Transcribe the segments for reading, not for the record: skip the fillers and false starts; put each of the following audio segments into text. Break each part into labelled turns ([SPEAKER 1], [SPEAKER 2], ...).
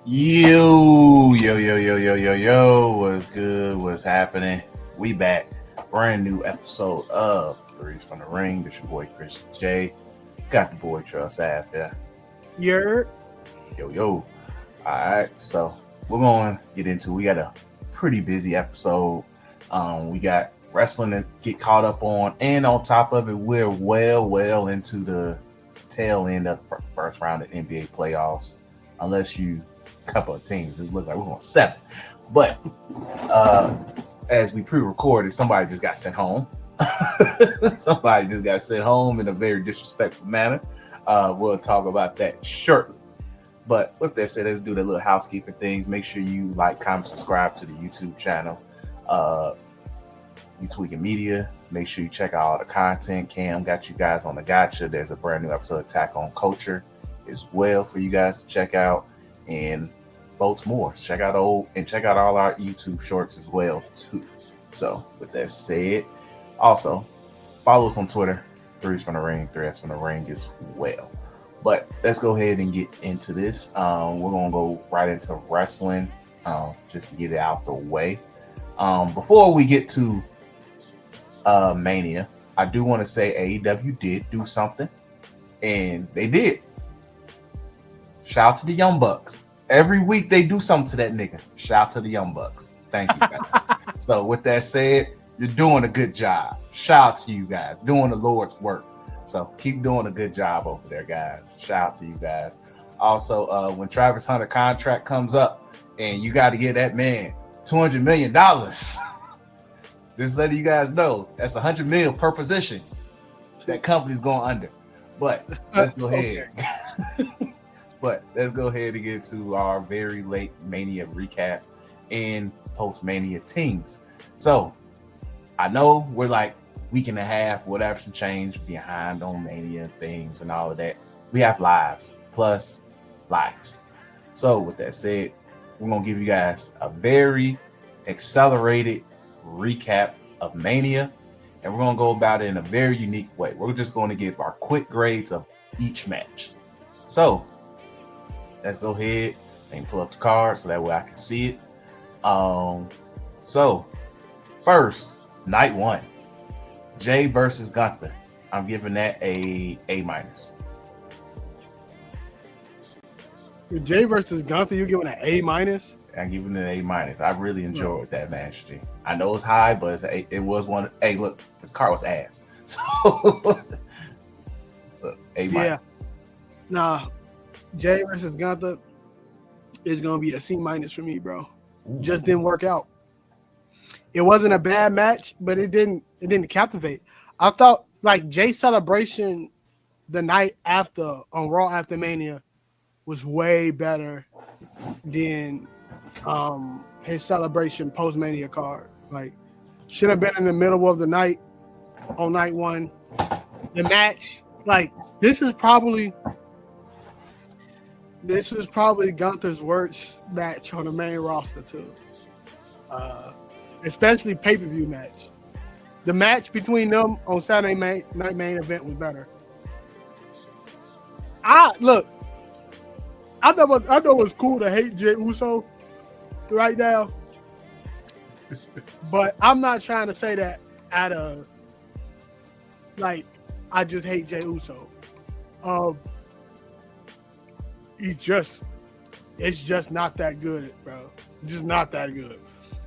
[SPEAKER 1] Yo, what's good? What's happening? We back. Brand new episode of Threes from the Ring. This your boy Chris J. Got the boy Trust after.
[SPEAKER 2] You're
[SPEAKER 1] Yo. Alright, so we're gonna get into we got a pretty busy episode. We got wrestling to get caught up on, and on top of it, we're well into the tail end of the first round of NBA playoffs. Unless you couple of teams. It looks like we're going 7. But as we pre-recorded, somebody just got sent home. Somebody just got sent home in a very disrespectful manner. We'll talk about that shortly. But with that said, let's do the little housekeeping things. Make sure you like, comment, subscribe to the YouTube channel. You Tweaking Media. Make sure you check out all the content. Cam got you guys on the gotcha. There's a brand new episode of Attack on Culture as well for you guys to check out. And votes more. Check out all our YouTube shorts as well too. So with that said, also follow us on Twitter, Threes from the Ring, 3S from the Ring as well. But let's go ahead and get into this. We're gonna go right into wrestling, just to get it out the way. Before we get to Mania, I do want to say AEW did do something, and they did. Shout out to the Young Bucks. Every week they do something to that nigga. Shout out to the Young Bucks. Thank you guys. So with that said, you're doing a good job. Shout out to you guys. Doing the Lord's work. So keep doing a good job over there, guys. Shout out to you guys. Also, when Travis Hunter contract comes up and you got to give that man $200 million, just letting you guys know that's $100 million per position. That company's going under. But let's go ahead. But let's go ahead and get to our very late Mania recap and post-Mania teams. So I know we're like week and a half, whatever, some change behind on Mania things and all of that. We have lives plus lives. So with that said, we're going to give you guys a very accelerated recap of Mania. And we're going to go about it in a very unique way. We're just going to give our quick grades of each match. So let's go ahead and pull up the card so that way I can see it. So first, night 1, Jay versus Gunther. I'm giving that a minus.
[SPEAKER 2] Jay versus Gunther, you're giving an A minus?
[SPEAKER 1] I'm giving it an A minus. I really enjoyed that match, G. I know it's high, but it was one. Hey, look, this card was ass. So look, A minus.
[SPEAKER 2] Yeah. Nah. Jay versus Gunther is gonna be a C minus for me, bro.
[SPEAKER 1] Ooh.
[SPEAKER 2] Just didn't work out. It wasn't a bad match, but it didn't captivate. I thought like Jay's celebration the night after on Raw after Mania was way better than his celebration post Mania card. Like should have been in the middle of the night on night 1. The match, like this was probably Gunther's worst match on the main roster too. Especially pay-per-view match. The match between them on Saturday night main event was better. I know it's cool to hate Jey Uso right now, but I'm not trying to say that out of like I just hate Jey Uso. It's just not that good, bro. Just not that good.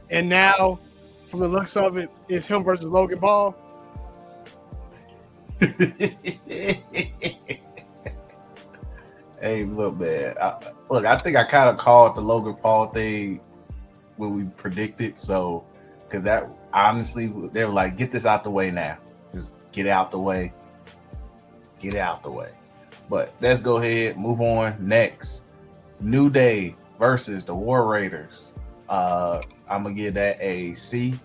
[SPEAKER 2] And now, from the looks of it, it's him versus Logan Paul.
[SPEAKER 1] Hey, look, man. I think I kind of called the Logan Paul thing when we predicted. So, because that honestly, they were like, get this out the way now. Just get out the way. Get out the way. But let's go ahead, move on. Next, New Day versus the War Raiders. I'm gonna give that a C.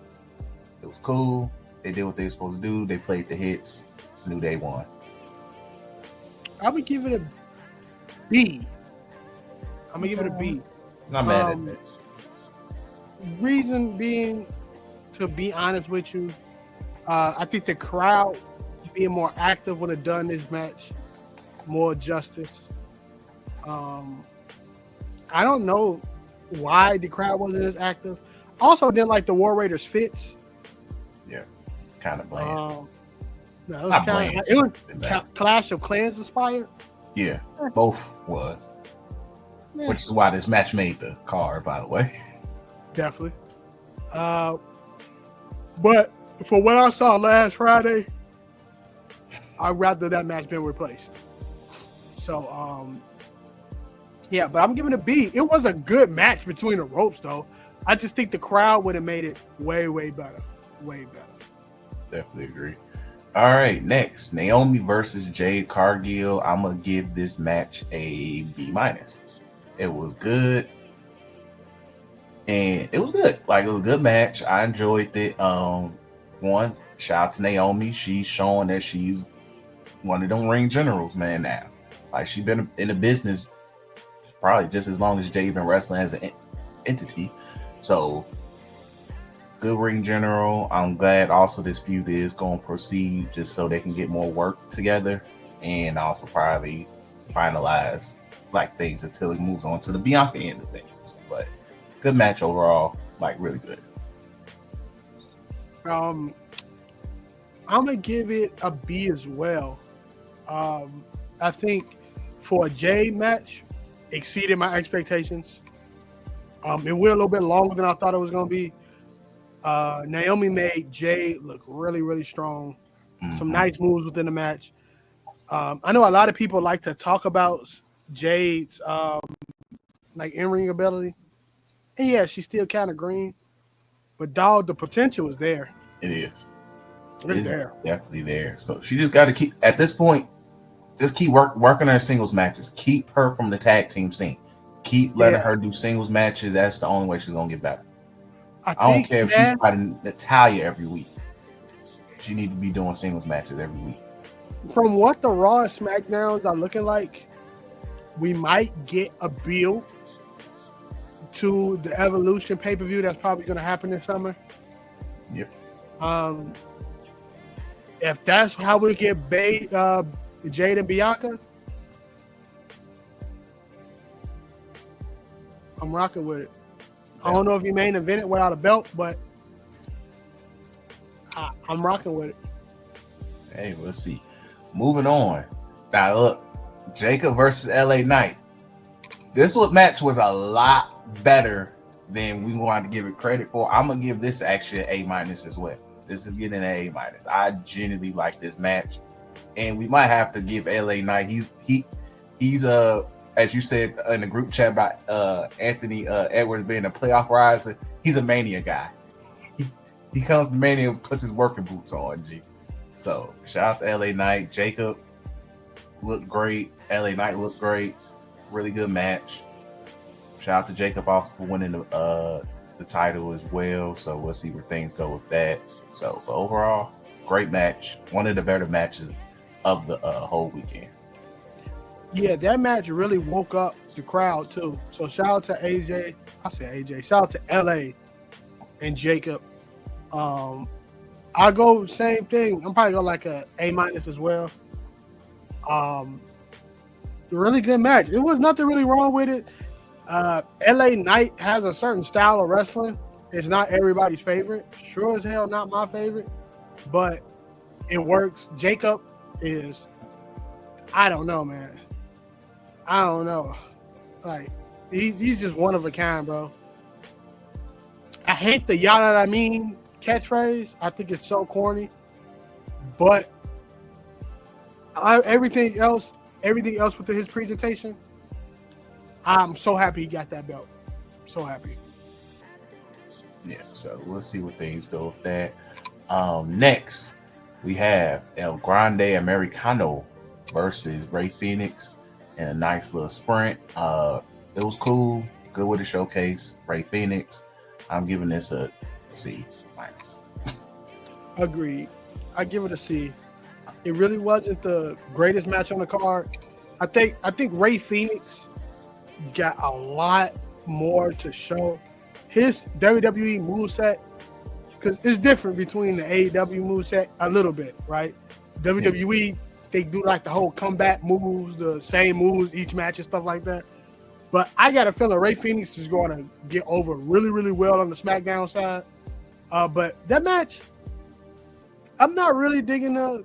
[SPEAKER 1] It was cool. They did what they were supposed to do. They played the hits. New Day won.
[SPEAKER 2] I'm gonna give it a B. I'm
[SPEAKER 1] Not mad at that.
[SPEAKER 2] Reason being, to be honest with you, I think the crowd being more active would have done this match more justice. I don't know why the crowd wasn't as active. Also, didn't like the War Raiders fits.
[SPEAKER 1] Yeah, kind of bland.
[SPEAKER 2] No, it was
[SPEAKER 1] Not
[SPEAKER 2] kind
[SPEAKER 1] bland.
[SPEAKER 2] of it was Clash of Clans inspired.
[SPEAKER 1] Yeah, both was.
[SPEAKER 2] Yeah.
[SPEAKER 1] Which is why this match made the card, by the way.
[SPEAKER 2] Definitely. But for what I saw last Friday, I'd rather that match been replaced. So, yeah, but I'm giving it a B. It was a good match between the ropes, though. I just think the crowd would have made it way, way better. Way better.
[SPEAKER 1] Definitely agree. All right, next, Naomi versus Jade Cargill. I'm gonna give this match a B-. It was good. And it was good. Like, it was a good match. I enjoyed it. One, shout out to Naomi. She's showing that she's one of them ring generals, man, now. Like, she's been in the business probably just as long as Jade been wrestling as an entity. So, good ring general. I'm glad also this feud is going to proceed just so they can get more work together and also probably finalize like things until it moves on to the Bianca end of things. But good match overall, like really good.
[SPEAKER 2] I'm gonna give it a B as well. I think for a Jade match, exceeded my expectations. It went a little bit longer than I thought it was gonna be. Naomi made Jade look really, really strong. Mm-hmm. Some nice moves within the match. I know a lot of people like to talk about Jade's like in-ring ability. And yeah, she's still kind of green. But dog, the potential is there.
[SPEAKER 1] It is.
[SPEAKER 2] It's there.
[SPEAKER 1] Definitely there. So she just got to keep, at this point, just keep working her singles matches. Keep her from the tag team scene. Keep letting her do singles matches. That's the only way she's going to get better. I don't care if she's fighting Natalia every week. She needs to be doing singles matches every week.
[SPEAKER 2] From what the Raw and SmackDowns are looking like, we might get a build to the Evolution pay-per-view that's probably going to happen this summer.
[SPEAKER 1] Yep.
[SPEAKER 2] If that's how we get Jade and Bianca, I'm rocking with it. I don't know if you main event it without a belt, but I'm rocking with it.
[SPEAKER 1] Hey, we'll see. Moving on. Now, look, Jacob versus LA Knight. This match was a lot better than we wanted to give it credit for. I'm going to give this actually an A- as well. This is getting an A-. I genuinely like this match. And we might have to give LA Knight. He's as you said in the group chat about Anthony Edwards being a playoff riser, he's a Mania guy. He comes to Mania and puts his working boots on, G. So, shout out to LA Knight. Jacob looked great. LA Knight looked great. Really good match. Shout out to Jacob also for winning the title as well. So, we'll see where things go with that. So, but overall, great match. One of the better matches of the whole weekend.
[SPEAKER 2] Yeah, that match really woke up the crowd, too. So, shout out to AJ. I said AJ. Shout out to LA and Jacob. I'll go same thing. I'm probably going like a A- as well. Really good match. It was nothing really wrong with it. LA Knight has a certain style of wrestling. It's not everybody's favorite. Sure as hell not my favorite, but it works. Jacob is, I don't know, man. I don't know. Like, he's just one of a kind, bro. I hate the "y'all that I mean" catchphrase. I think it's so corny. But everything else with his presentation, I'm so happy he got that belt. So happy.
[SPEAKER 1] Yeah, so we'll see what things go with that. Next, we have El Grande Americano versus Rey Fenix in a nice little sprint. It was cool. Good with the showcase. Rey Fenix. I'm giving this a C-.
[SPEAKER 2] Agreed. I give it a C. It really wasn't the greatest match on the card. I think Rey Fenix got a lot more to show. His WWE moveset, because it's different between the AEW moveset a little bit, right? WWE, they do like the whole comeback moves, the same moves each match and stuff like that. But I got a feeling Rey Fenix is going to get over really, really well on the SmackDown side. But that match, I'm not really digging the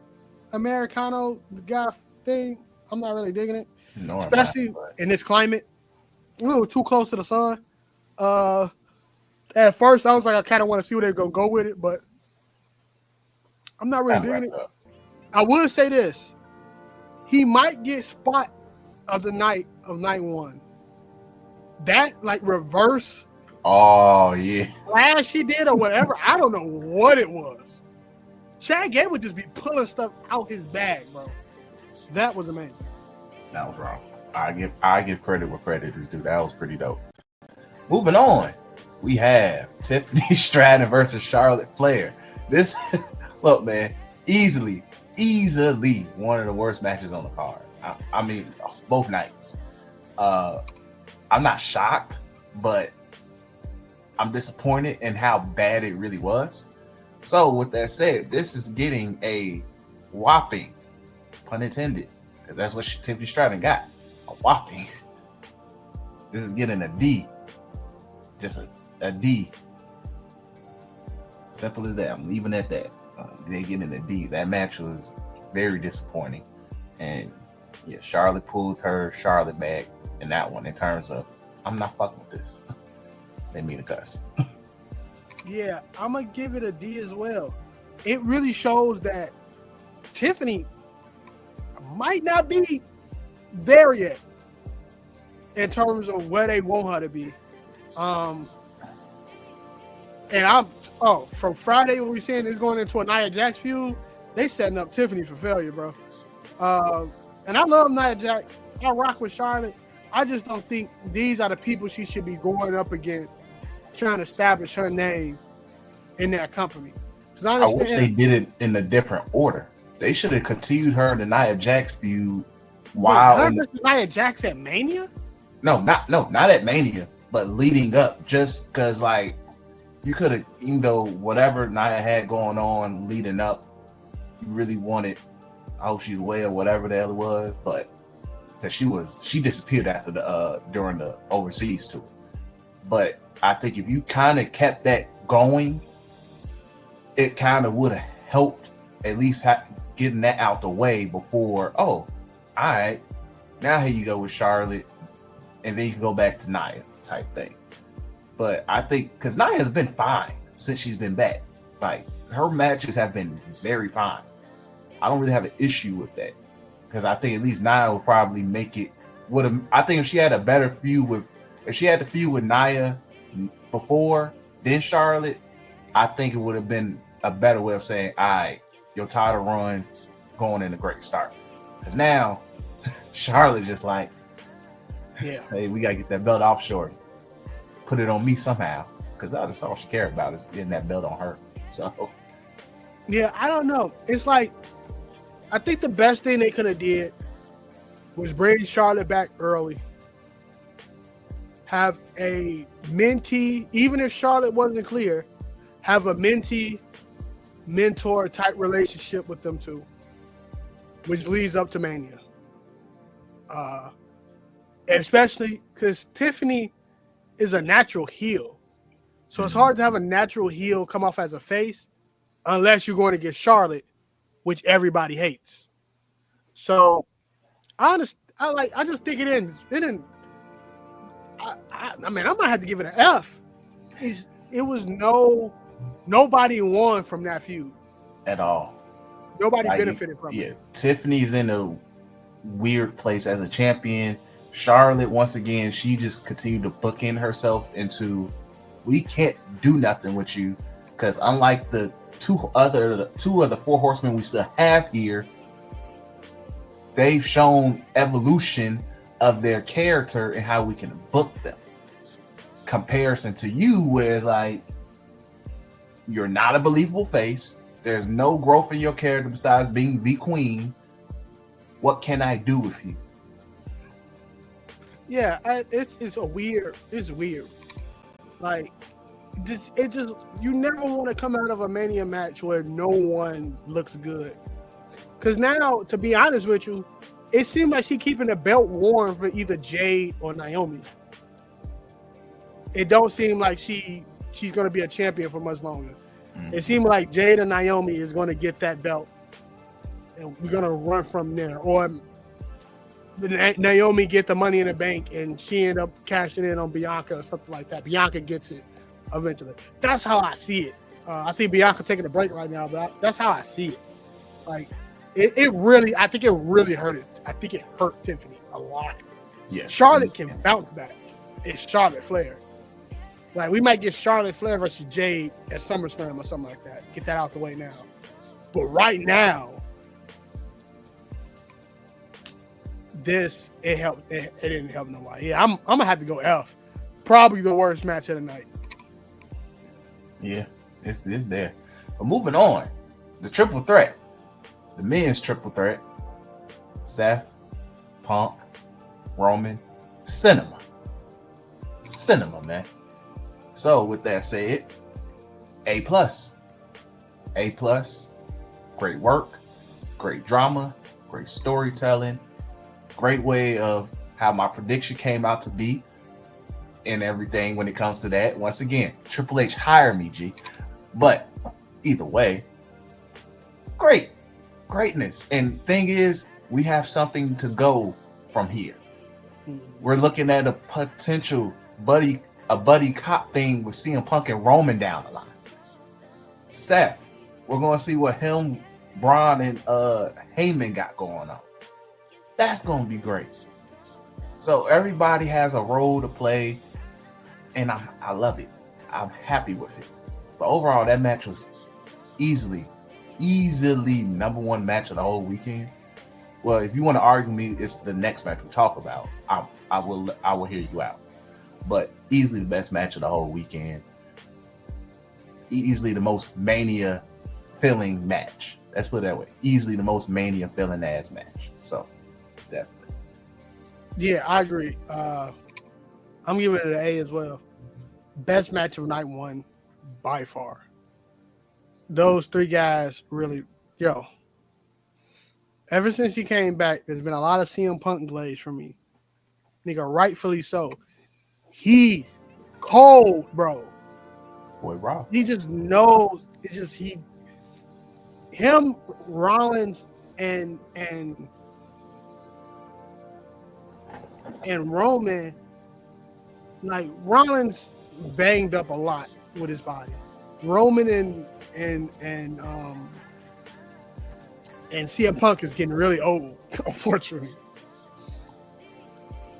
[SPEAKER 2] Americano guy thing. I'm not really digging it, especially in this climate. A little too close to the sun. At first, I was like, I kind of want to see where they're going to go with it, but I'm not really digging it. I will say this. He might get spot of the night of night one. That, like, reverse.
[SPEAKER 1] Oh, yeah.
[SPEAKER 2] Flash he did or whatever. I don't know what it was. Chad Gable would just be pulling stuff out his bag, bro. That was amazing.
[SPEAKER 1] That was wrong. I give credit where credit is due. That was pretty dope. Moving on, we have Tiffany Stratton versus Charlotte Flair. This, look, man, easily one of the worst matches on the card. I mean, both nights. I'm not shocked, but I'm disappointed in how bad it really was. So with that said, this is getting a whopping, pun intended, because that's what Tiffany Stratton got, a whopping. This is getting a D, just a D. Simple as that. I'm leaving it at that. They're getting a D. That match was very disappointing, and yeah, Charlotte pulled her Charlotte back in that one in terms of I'm not fucking with this. They mean to cuss.
[SPEAKER 2] Yeah, I'm gonna give it a D as well. It really shows that Tiffany might not be there yet in terms of where they want her to be. And from Friday when we saying it's going into a Nia Jax feud, they setting up Tiffany for failure, bro. And I love Nia Jax. I rock with Charlotte. I just don't think these are the people she should be going up against, trying to establish her name in that company.
[SPEAKER 1] I wish they did it in a different order. They should have continued her to Nia Jax feud while
[SPEAKER 2] Nia Jax at Mania.
[SPEAKER 1] No, not at Mania, but leading up. Just because, like, you could have, even though whatever Nia had going on leading up, you really wanted. I hope she's away or whatever the hell it was, but because she disappeared after the during the overseas tour. But I think if you kind of kept that going, it kind of would have helped at least getting that out the way before. Oh, all right, now here you go with Charlotte, and then you can go back to Nia type thing. But I think because Nia has been fine since she's been back. Like, her matches have been very fine. I don't really have an issue with that because I think at least Nia would probably make it. I think if she had a better feud if she had the feud with Nia before then Charlotte, I think it would have been a better way of saying, all right, your title run going in a great start. Because now Charlotte just like,
[SPEAKER 2] yeah,
[SPEAKER 1] hey, we gotta get that belt off short, put it on me somehow, because that's all she cared about is getting that belt on her. So
[SPEAKER 2] yeah, I don't know. It's like, I think the best thing they could have did was bring Charlotte back early, have a mentee, even if Charlotte wasn't clear, have a mentee mentor type relationship with them two, which leads up to Mania. Especially because Tiffany is a natural heel. So it's hard to have a natural heel come off as a face unless you're going to get Charlotte, which everybody hates. So I just think it didn't. I mean, I might have to give it an F. It was nobody won from that feud
[SPEAKER 1] at all.
[SPEAKER 2] Nobody benefited from it.
[SPEAKER 1] Yeah, Tiffany's in a weird place as a champion. Charlotte, once again, she just continued to bookend herself into, we can't do nothing with you, because unlike the two of the four horsemen we still have here, they've shown evolution of their character and how we can book them. Comparison to you, where it's like, you're not a believable face. There's no growth in your character besides being the queen. What can I do with you?
[SPEAKER 2] Yeah, it's weird. Like, you never want to come out of a Mania match where no one looks good. Because now, to be honest with you, it seemed like she keeping the belt warm for either Jade or Naomi. It don't seem like she's going to be a champion for much longer. Mm-hmm. It seemed like Jade and Naomi is going to get that belt, and we're going to run from there. Or Naomi get the Money in the Bank, and she end up cashing in on Bianca or something like that. Bianca gets it eventually. That's how I see it. I think Bianca taking a break right now, but that's how I see it. Like, it really, I think it really hurt it. I think it hurt Tiffany a lot.
[SPEAKER 1] Yeah,
[SPEAKER 2] Charlotte can bounce back. It's Charlotte Flair. Like, we might get Charlotte Flair versus Jade at SummerSlam or something like that. Get that out the way now. But right now, it didn't help nobody. Yeah, I'm gonna have to go F. Probably the worst match of the night.
[SPEAKER 1] Yeah, it's there. But moving on, the triple threat, the men's triple threat: Seth, Punk, Roman, Cinema, man. So with that said, A+. Great work, great drama, great storytelling, great way of how my prediction came out to be and everything when it comes to that. Once again, Triple H hired me, G. But either way, greatness. And thing is, we have something to go from here. We're looking at a potential buddy cop thing with CM Punk and Roman down the line. Seth, we're going to see what him, Braun, and Heyman got going on. That's going to be great. So everybody has a role to play, and I love it. I'm happy with it. But overall, that match was easily number one match of the whole weekend. Well, if you want to argue me, it's the next match we talk about. I will hear you out. But easily the best match of the whole weekend. Easily the most Mania filling match. Let's put it that way. Easily the most Mania filling ass match. So, definitely.
[SPEAKER 2] Yeah, I agree. I'm giving it an A as well. Best match of night one by far. Those three guys really, ever since he came back, there's been a lot of CM Punk glaze for me. Nigga, rightfully so. He's cold, bro.
[SPEAKER 1] Boy, Rob.
[SPEAKER 2] He just knows. It's just him, Rollins, and Roman. Like, Rollins banged up a lot with his body. Roman and CM Punk is getting really old, unfortunately.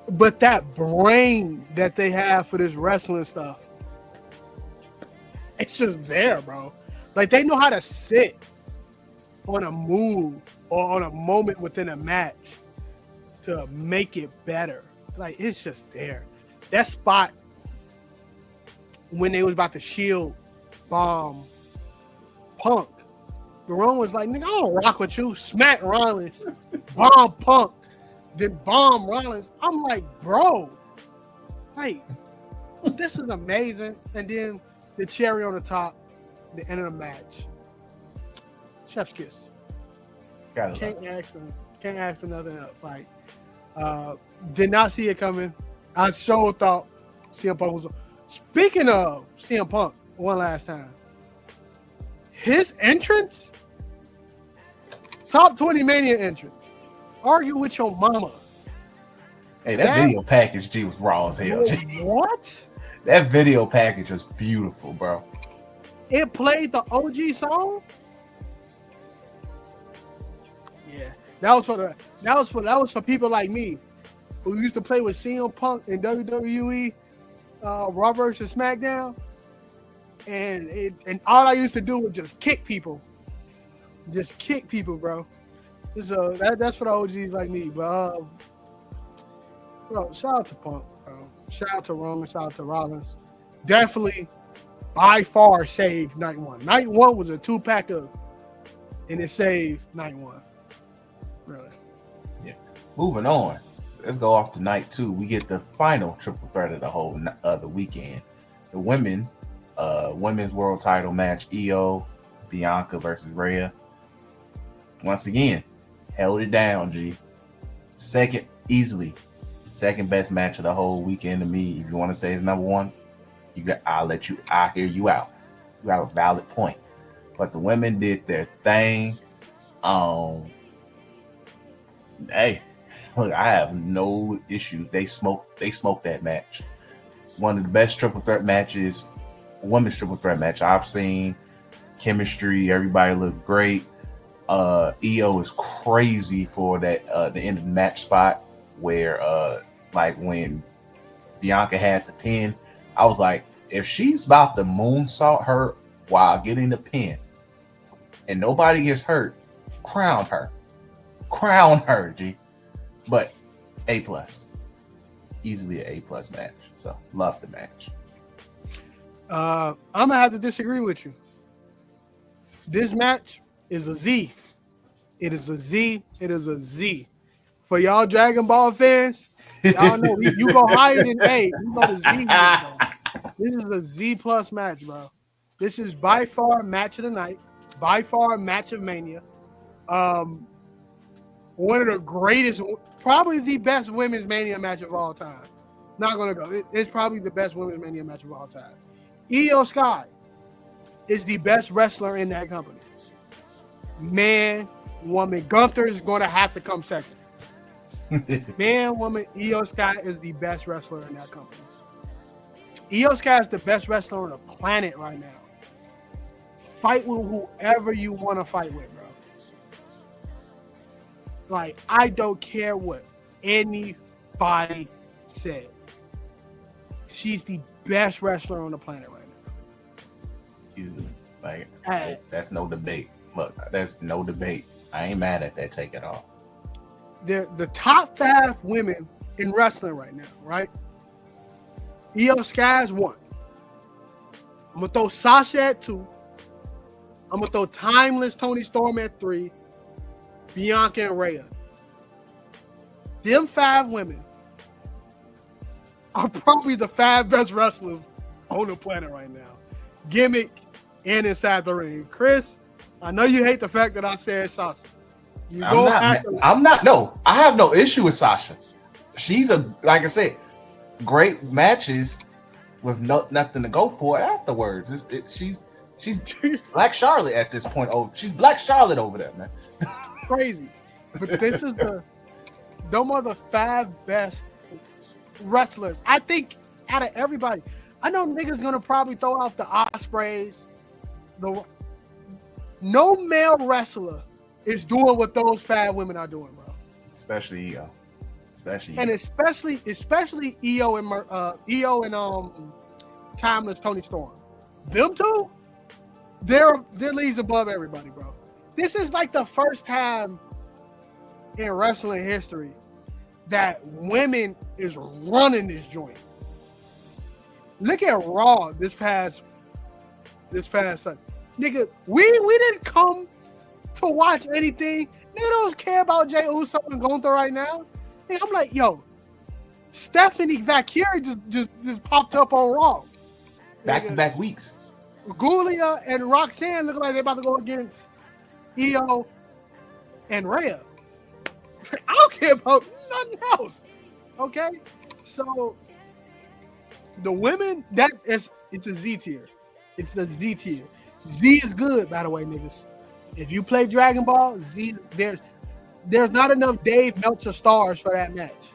[SPEAKER 2] But that brain that they have for this wrestling stuff, it's just there, bro. Like, they know how to sit on a move or on a moment within a match to make it better. Like, it's just there. That spot when they was about to shield bomb Punk, Roman was like, nigga, I don't rock with you. Smack Rollins, bomb Punk, then bomb Rollins. I'm like, bro, like, this is amazing. And then the cherry on the top, the end of the match. Chef's kiss. Can't ask for nothing else. Like, did not see it coming. I sure thought CM Punk was. Speaking of CM Punk, one last time, his entrance, top 20 Mania entrance. Argue with your mama.
[SPEAKER 1] Hey, that video package, G, was raw as hell.
[SPEAKER 2] What?
[SPEAKER 1] That video package was beautiful, bro.
[SPEAKER 2] It played the OG song. Yeah, that was for people like me who used to play with CM Punk in WWE, Raw vs. SmackDown, and all I used to do was just kick people, bro. So that's for the OGs like me. But bro, shout out to Punk, bro. Shout out to Roman. Shout out to Rollins. Definitely, by far, saved night one. Night one was a 2-packer, and it saved night one. Really.
[SPEAKER 1] Yeah. Moving on. Let's go off to night two. We get the final triple threat of the whole the weekend. The women's world title match: Io, Bianca versus Rhea. Once again, held it down, G. Second, easily, second best match of the whole weekend to me. If you want to say it's number one, I'll hear you out. You have a valid point. But the women did their thing. Hey, look, I have no issue. They smoked that match. One of the best triple threat matches, women's triple threat match I've seen. Chemistry, everybody looked great. EO is crazy for that the end of the match spot where like when Bianca had the pin, I was like, if she's about to moonsault her while getting the pin and nobody gets hurt, crown her, G. But A+, easily an A+ match. So love the match.
[SPEAKER 2] I'm gonna have to disagree with you. This match is a Z. It is a Z. It is a Z. For y'all Dragon Ball fans, y'all know you go higher than A. You go to Z. This is a Z+ match, bro. This is by far match of the night. By far match of Mania. One of the greatest, probably the best women's Mania match of all time. Not gonna go. It's probably the best women's Mania match of all time. Io Sky is the best wrestler in that company. Man, woman, Gunther is going to have to come second. Man, woman, Io Sky is the best wrestler in that company. Io Sky is the best wrestler on the planet right now. Fight with whoever you want to fight with, bro. Like, I don't care what anybody says. She's the best wrestler on the planet right now.
[SPEAKER 1] Easily. Like, that's no debate. Look, that's no debate. I ain't mad at that take at all.
[SPEAKER 2] The top 5 women in wrestling right now, right? Io Sky is 1. I'm going to throw Sasha at 2. I'm going to throw Timeless Toni Storm at 3. Bianca and Rhea. Them 5 women are probably the 5 best wrestlers on the planet right now. Gimmick and inside the ring. Chris, I know you hate the fact that I said Sasha.
[SPEAKER 1] I have no issue with Sasha. She's like I said, great matches with nothing to go for afterwards. She's Black Charlotte at this point. Oh, she's Black Charlotte over there, man.
[SPEAKER 2] Crazy. But this is them are the 5 best wrestlers. I think out of everybody, I know niggas gonna probably throw out the Ospreys. No male wrestler is doing what those 5 women are doing, bro.
[SPEAKER 1] Especially Io.
[SPEAKER 2] Especially Io and Timeless Toni Storm. Them two, they're leagues above everybody, bro. This is like the first time in wrestling history that women is running this joint. Look at Raw this past Sunday. Nigga, we didn't come to watch anything. Nigga don't care about Jey Uso and Gunther right now. Nigga, I'm like, yo, Stephanie Valkyrie just popped up on Raw.
[SPEAKER 1] Back-to-back weeks.
[SPEAKER 2] Gulia and Roxanne look like they're about to go against Io and Rhea. I don't care about nothing else. Okay? So the women, it's a Z tier. It's a Z tier. Z is good, by the way, niggas. If you play Dragon Ball, Z, there's not enough Dave Meltzer stars for that match.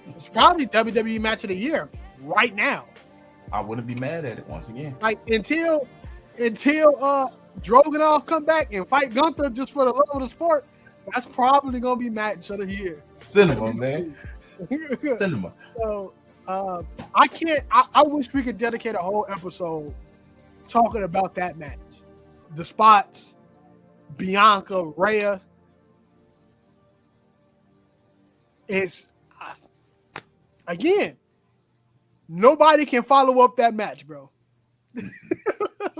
[SPEAKER 2] It's probably WWE match of the year right now.
[SPEAKER 1] I wouldn't be mad at it once again.
[SPEAKER 2] Like until Drogonov come back and fight Gunther just for the love of the sport, that's probably gonna be match of the year.
[SPEAKER 1] Cinema, man. Cinema.
[SPEAKER 2] So I wish we could dedicate a whole episode talking about that match. The spots, Bianca, Rhea. It's again, nobody can follow up that match, bro.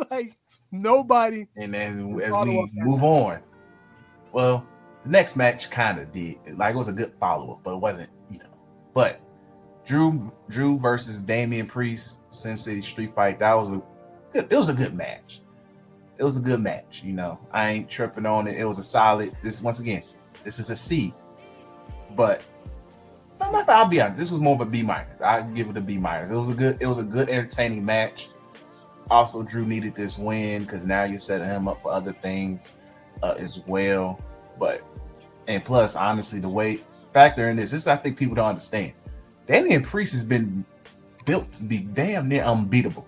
[SPEAKER 2] Like nobody.
[SPEAKER 1] And then as we move on, well, the next match kind of did. Like it was a good follow-up, but it wasn't, But Drew versus Damian Priest, Sin City Street Fight, it was a good match. It was a good match, I ain't tripping on it. It was a solid. This is a C. But I'll be honest, this was more of a B minus. I give it a B minus. It was a good entertaining match. Also, Drew needed this win because now you're setting him up for other things as well. And plus, honestly, the way factor in this I think people don't understand. Damian Priest has been built to be damn near unbeatable.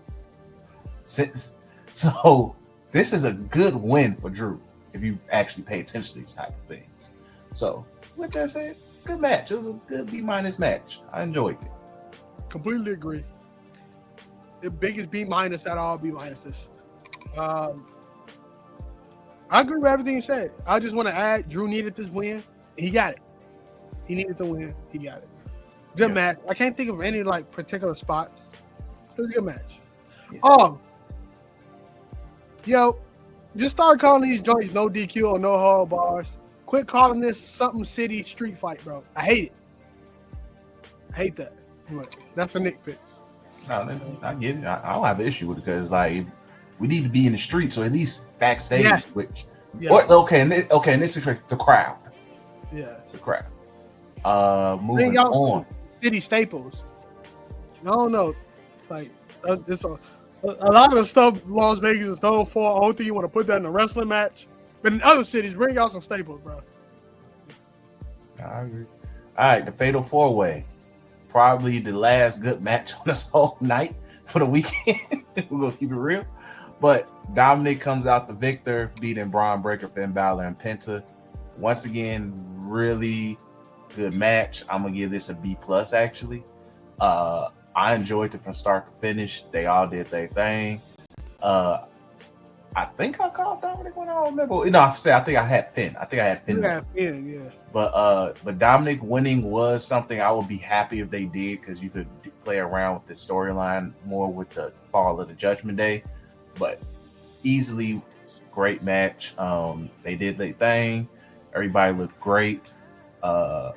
[SPEAKER 1] So this is a good win for Drew if you actually pay attention to these type of things. So with that said, good match. It was a good B minus match. I enjoyed it.
[SPEAKER 2] Completely agree. The biggest B minus out of all B minuses. I agree with everything you said. I just want to add, Drew needed this win. He got it. He needed the win. He got it. Good match. I can't think of any like particular spots. It was a good match. Yeah. Yo, just start calling these joints no DQ or no hall bars. Quit calling this something city street fight, bro. I hate it. I hate that. That's a nitpick.
[SPEAKER 1] No, I get it. I don't have an issue with it because like we need to be in the street, so at least backstage, in this situation, the crowd.
[SPEAKER 2] Yeah,
[SPEAKER 1] the crowd. Moving on.
[SPEAKER 2] City staples. I don't know, like it's a lot of the stuff Las Vegas is known for. I don't think you want to put that in a wrestling match, but in other cities, bring out some staples, bro.
[SPEAKER 1] I agree. All right, the Fatal 4-Way. Probably the last good match on this whole night for the weekend. We're gonna keep it real. But Dominic comes out the victor, beating Braun Breaker, Finn Balor, and Penta. Once again, really good match. I'm gonna give this a B plus. Actually, I enjoyed it from start to finish. They all did their thing. I think I called Dominic when I don't remember. No, I think I had Finn.
[SPEAKER 2] Yeah.
[SPEAKER 1] But Dominic winning was something I would be happy if they did because you could play around with the storyline more with the fall of the Judgment Day. But easily great match. They did their thing. Everybody looked great. All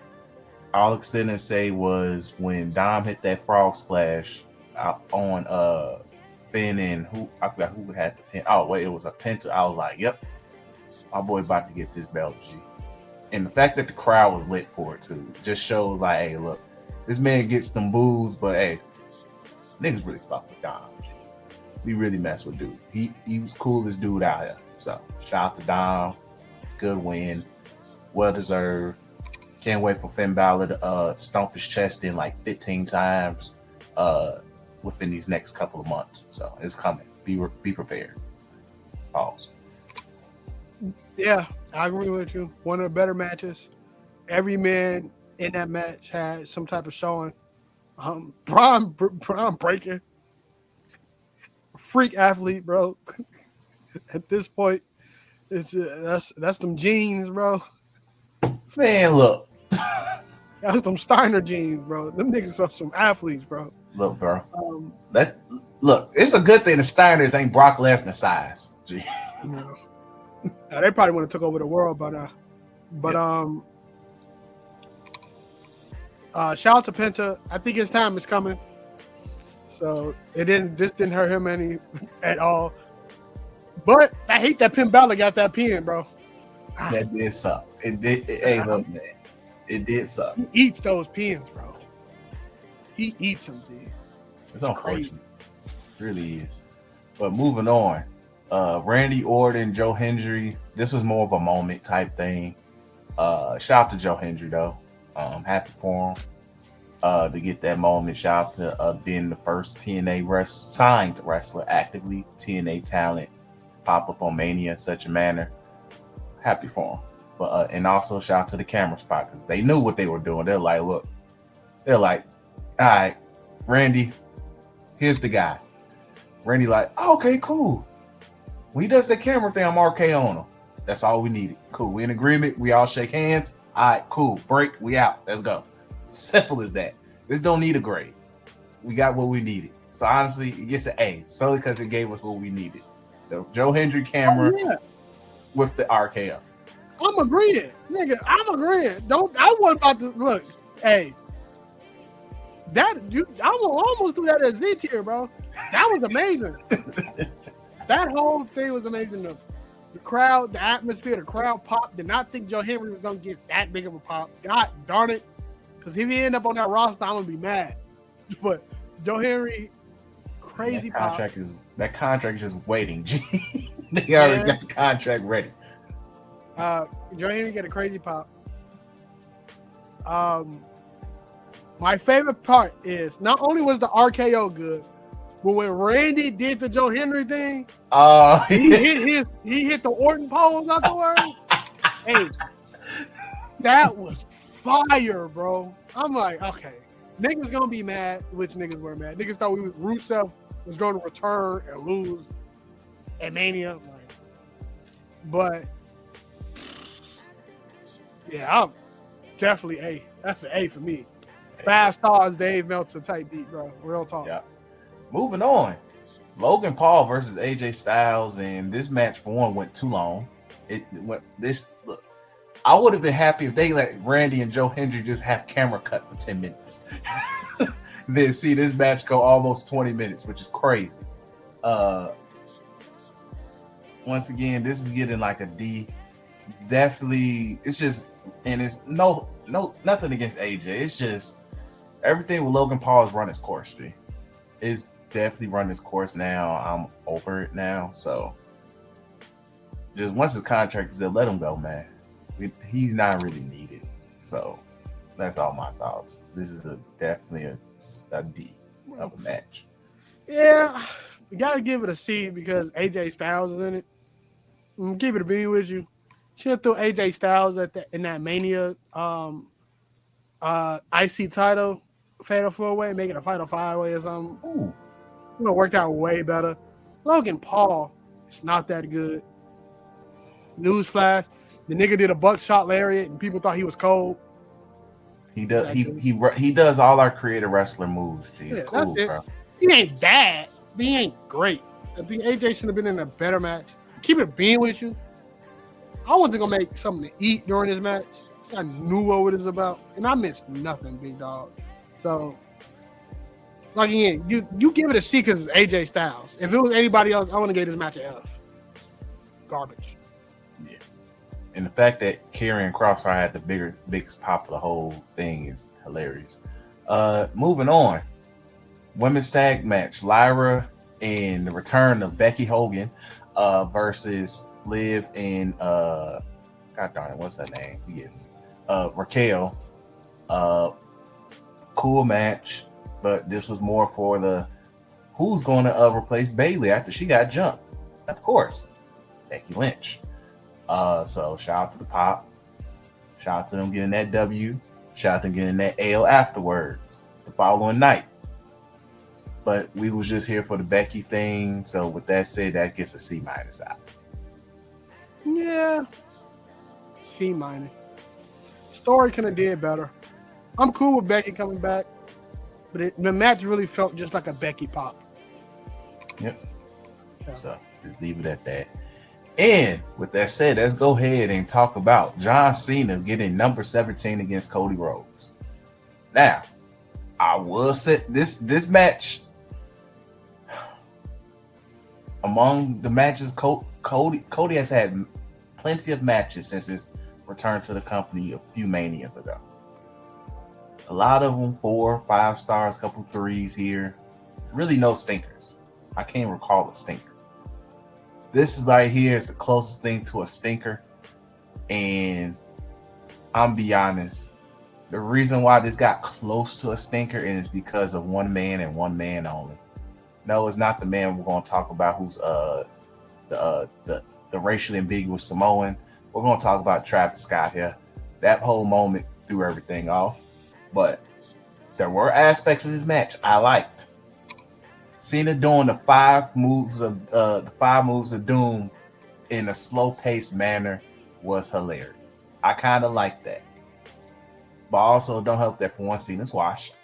[SPEAKER 1] I could sit and say was when Dom hit that frog splash on Finn and I forgot who had the pin. Oh wait, it was a Penta. I was like, "Yep, my boy about to get this belt." G. And the fact that the crowd was lit for it too just shows like, hey, look, this man gets them boos, but hey, niggas really fuck with Dom. G. We really mess with dude. He was coolest dude out here. So shout out to Dom. Good win, well deserved. Can't wait for Finn Balor to stomp his chest in like 15 times. Within these next couple of months, so it's coming. Be prepared. Pause.
[SPEAKER 2] Yeah, I agree with you. One of the better matches. Every man in that match had some type of showing. Braun Breaker, freak athlete, bro. At this point, it's that's them jeans, bro.
[SPEAKER 1] Man, look,
[SPEAKER 2] that's them Steiner jeans, bro. Them niggas are some athletes, bro.
[SPEAKER 1] Look, bro. It's a good thing the Steiners ain't Brock Lesnar size. Gee.
[SPEAKER 2] No. They probably would have took over the world, but shout out to Penta. I think his time is coming. So this didn't hurt him any at all. But I hate that Finn Balor got that pin, bro.
[SPEAKER 1] That did suck. Hey, look, man. It did suck.
[SPEAKER 2] He eats those pins, bro. He eats them, dude.
[SPEAKER 1] It's unfortunate. It really is. But moving on. Randy Orton, Joe Hendry. This was more of a moment type thing. Shout out to Joe Hendry, though. Happy for him to get that moment. Shout out to being the first TNA signed wrestler actively. TNA talent. Pop up on Mania in such a manner. Happy for him. But and also shout out to the camera spot because they knew what they were doing. They're like, look. They're like, all right, Randy, here's the guy. Randy like, oh, okay, cool. When he does the camera thing, I'm RK on him. That's all we needed. Cool. We in agreement. We all shake hands. All right, cool. Break. We out. Let's go. Simple as that. This don't need a grade. We got what we needed. So honestly, it gets an A solely because it gave us what we needed. The Joe Hendry camera with the RKO.
[SPEAKER 2] I'm agreeing, nigga. I'm agreeing. I wasn't about to look. Hey. I will almost do that as Z tier, bro. That was amazing. That whole thing was amazing. The crowd, the atmosphere, the crowd pop. Did not think Joe Henry was gonna get that big of a pop. God darn it. Because if he end up on that roster, I'm gonna be mad. But Joe Henry, crazy pop.
[SPEAKER 1] That contract is just waiting. They already
[SPEAKER 2] Man.
[SPEAKER 1] got the contract ready.
[SPEAKER 2] Joe Henry got a crazy pop. My favorite part is not only was the RKO good, but when Randy did the Joe Henry thing, he hit the Orton pose afterwards. Hey, that was fire, bro. I'm like, okay, niggas gonna be mad, which niggas were mad. Niggas thought Rusev was going to return and lose at Mania, but yeah, I'm definitely A. That's an A for me. 5 stars, Dave Meltzer type beat, bro. Real talk.
[SPEAKER 1] Yeah. Moving on, Logan Paul versus AJ Styles, and this match for one went too long. Look, I would have been happy if they let Randy and Joe Hendry just have camera cut for 10 minutes. Then see this match go almost 20 minutes, which is crazy. Once again, this is getting like a D. Definitely, it's just, and it's no nothing against AJ. It's just everything with Logan Paul has run its course. It's definitely run its course now. I'm over it now. So just once his contract is there, let him go, man. He's not really needed. So that's all my thoughts. This is definitely a D of a match.
[SPEAKER 2] Yeah, you gotta give it a C because AJ Styles is in it. I'm keep it a B with you. Should have threw AJ Styles in that Mania IC title fatal 4-way, make it a fatal 5-way or something.
[SPEAKER 1] Ooh.
[SPEAKER 2] It would have worked out way better. Logan Paul is not that good. Newsflash: the nigga did a buckshot lariat and people thought he was cold.
[SPEAKER 1] He does. He does all our creative wrestler moves. He's cool, bro.
[SPEAKER 2] He ain't bad, but he ain't great. I think AJ should have been in a better match. Keep it being with you. I wasn't gonna make something to eat during this match. I knew what it was about, and I missed nothing, big dog. So, like again, you give it a C because it's AJ Styles. If it was anybody else, I want to give this match an F. Garbage.
[SPEAKER 1] Yeah, and the fact that Karrion Crossfire had the biggest pop of the whole thing is hilarious. Moving on, women's tag match: Lyra and the return of Becky Hogan versus Liv and God darn it, what's her name? Raquel. Cool match, but this was more for the who's going to replace Bayley after she got jumped. Of course, Becky Lynch. So shout out to the Pop. Shout out to them getting that W. Shout out to them getting that L afterwards the following night. But we was just here for the Becky thing. So with that said, that gets a C- out.
[SPEAKER 2] Yeah. C-. Story could have did better. I'm cool with Becky coming back, but the match really felt just like a Becky pop.
[SPEAKER 1] Yep. Yeah. So just leave it at that. And with that said, let's go ahead and talk about John Cena getting number 17 against Cody Rhodes. Now, I will say this match, among the matches, Cody has had plenty of matches since his return to the company a few Manias ago. A lot of them 4 or 5 stars, couple 3s here. Really no stinkers. I can't recall a stinker. This is right here is the closest thing to a stinker. And I'm be honest, the reason why this got close to a stinker is because of one man and one man only. No, it's not the man we're going to talk about who's the racially ambiguous Samoan. We're going to talk about Travis Scott here. That whole moment threw everything off. But there were aspects of this match I liked. Cena doing the 5 moves of doom in a slow-paced manner was hilarious. I kind of like that. But also don't help that for one, Cena's washed.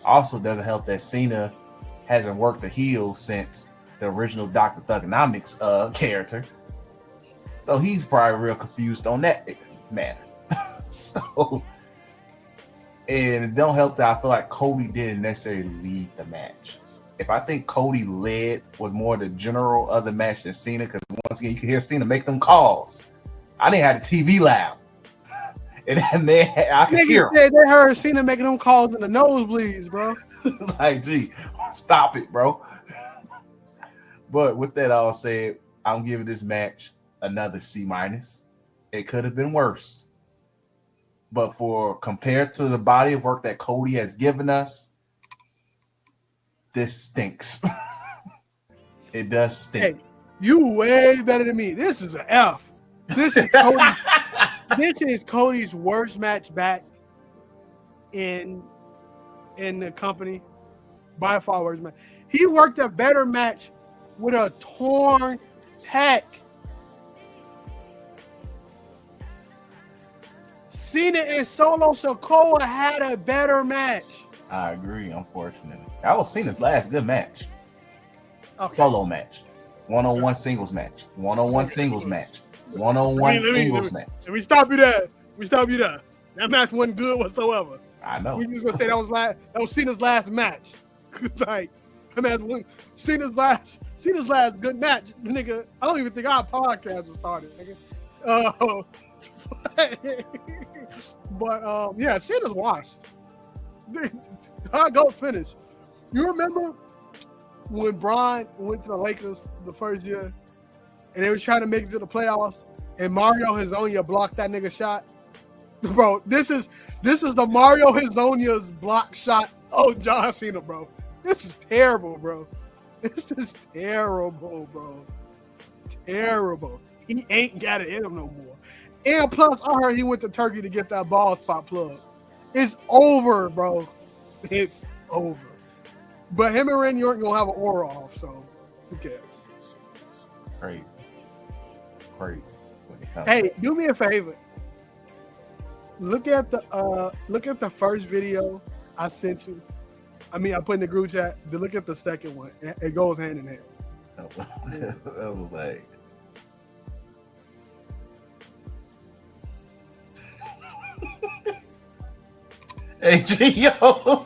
[SPEAKER 1] Also doesn't help that Cena hasn't worked a heel since the original Dr. Thugonomics character. So he's probably real confused on that matter. So, and it don't help that I feel like Cody didn't necessarily lead the match. if I think Cody led was more the general of the match than Cena, because once again you can hear Cena make them calls. I didn't have the TV loud, and then I could hear
[SPEAKER 2] Niggas said they heard Cena making them calls in the nosebleeds, bro.
[SPEAKER 1] like, gee, stop it, bro. But with that all said, I'm giving this match another C-. It could have been worse, but for compared to the body of work that Cody has given us, this stinks. It does stink.
[SPEAKER 2] Hey, you way better than me. This is an F. This is Cody. This is Cody's worst match back in the company. By far worst match. He worked a better match with a torn pec. Cena and Solo Sikoa had a better match.
[SPEAKER 1] I agree, unfortunately. That was Cena's last good match.
[SPEAKER 2] Okay.
[SPEAKER 1] Solo match. One-on-one singles match. One-on-one singles match. One-on-one singles match.
[SPEAKER 2] And we stop you there. That match wasn't good whatsoever.
[SPEAKER 1] I know.
[SPEAKER 2] We just gonna say that was Cena's last match. Like, that match was Cena's last good match, nigga. I don't even think our podcast was started, nigga. But yeah, Cena's washed. I go finish. You remember when Braun went to the Lakers the first year and they was trying to make it to the playoffs and Mario Hezonja blocked that nigga shot? Bro, this is the Mario Hezonja's block shot. Oh, John Cena, bro. This is terrible, bro. This is terrible, bro. Terrible. He ain't got it in him no more. And plus, I heard he went to Turkey to get that ball spot plug. It's over, bro. It's over. But him and Randy Orton gonna have an aura off, so who cares?
[SPEAKER 1] Crazy.
[SPEAKER 2] Hey, do me a favor. Look at the first video I sent you. I mean, I put in the group chat. To look at the second one. It goes hand in hand.
[SPEAKER 1] That was like. Hey, G, yo.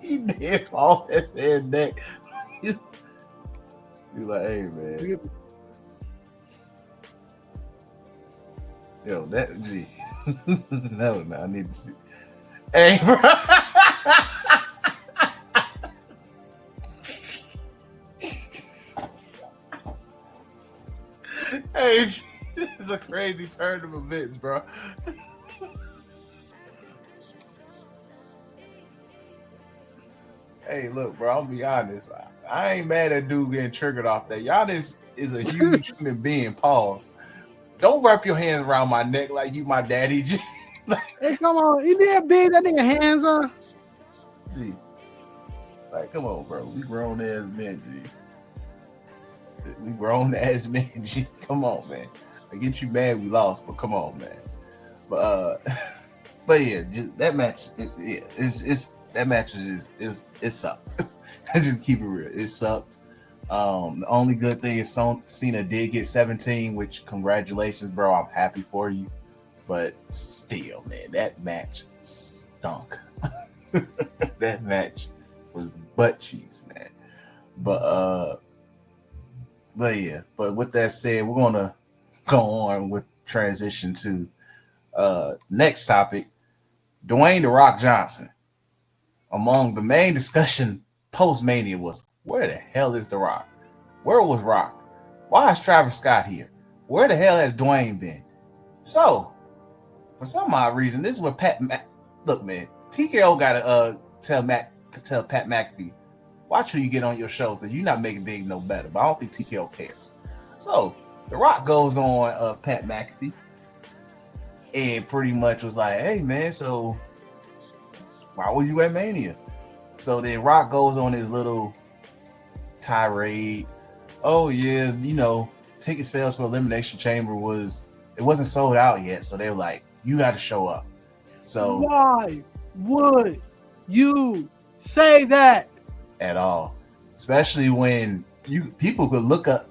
[SPEAKER 1] He did fall that man's neck. He's like, hey, man. Yo, that G. No, I need to see. Hey, bro. Hey, it's a crazy turn of events, bro. Hey, look, bro, I'll be honest. I ain't mad at dude getting triggered off that. Giannis is a huge human being. Pause. Don't wrap your hands around my neck like you my daddy.
[SPEAKER 2] Hey, come on. You did big that nigga hands on.
[SPEAKER 1] Gee. Like, come on, bro. We grown ass men, G. We grown ass men, G. Come on, man. I get you mad we lost, but come on, man. But yeah, just, that match, that match it sucked. I just keep it real. It sucked. The only good thing is Cena did get 17, which congratulations, bro. I'm happy for you. But still, man, that match stunk. That match was butt cheese, man. But yeah. But with that said, we're gonna go on with transition to next topic. Dwayne "The Rock" Johnson. Among the main discussion post-Mania was, where the hell is The Rock? Where was Rock? Why is Travis Scott here? Where the hell has Dwayne been? So, for some odd reason, this is what look, man, TKO gotta tell Pat McAfee, watch who you get on your shows, because you're not making things no better. But I don't think TKO cares. So The Rock goes on Pat McAfee and pretty much was like, hey man, so why were you at Mania? So then Rock goes on his little tirade. Oh yeah, ticket sales for Elimination Chamber wasn't sold out yet. So they were like, you got to show up. So
[SPEAKER 2] why would you say that
[SPEAKER 1] at all? Especially when people could look up,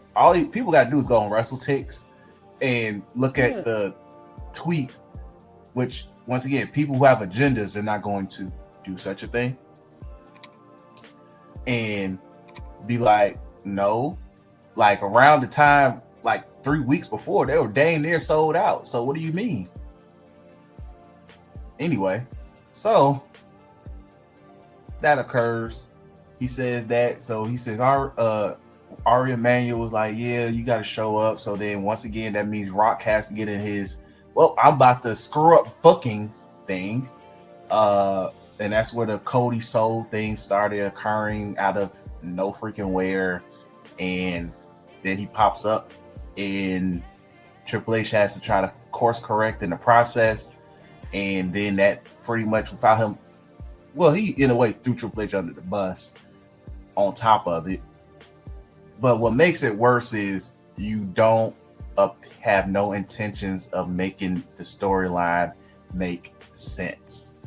[SPEAKER 1] people got to do is go on WrestleTix and look at the tweet, which once again, people who have agendas are not going to do such a thing and be like, no. Like around the time, like 3 weeks before, they were dang near sold out. So what do you mean? Anyway, so that occurs. He says that. So he says, Ari Emanuel was like, yeah, you got to show up. So then once again, that means Rock has to get in his, well, I'm about to screw up booking thing. And that's where the Cody Soul thing started occurring out of no freaking where. And then he pops up and Triple H has to try to course correct in the process. And then that pretty much without him, well, he in a way threw Triple H under the bus on top of it. But what makes it worse is you don't have no intentions of making the storyline make sense.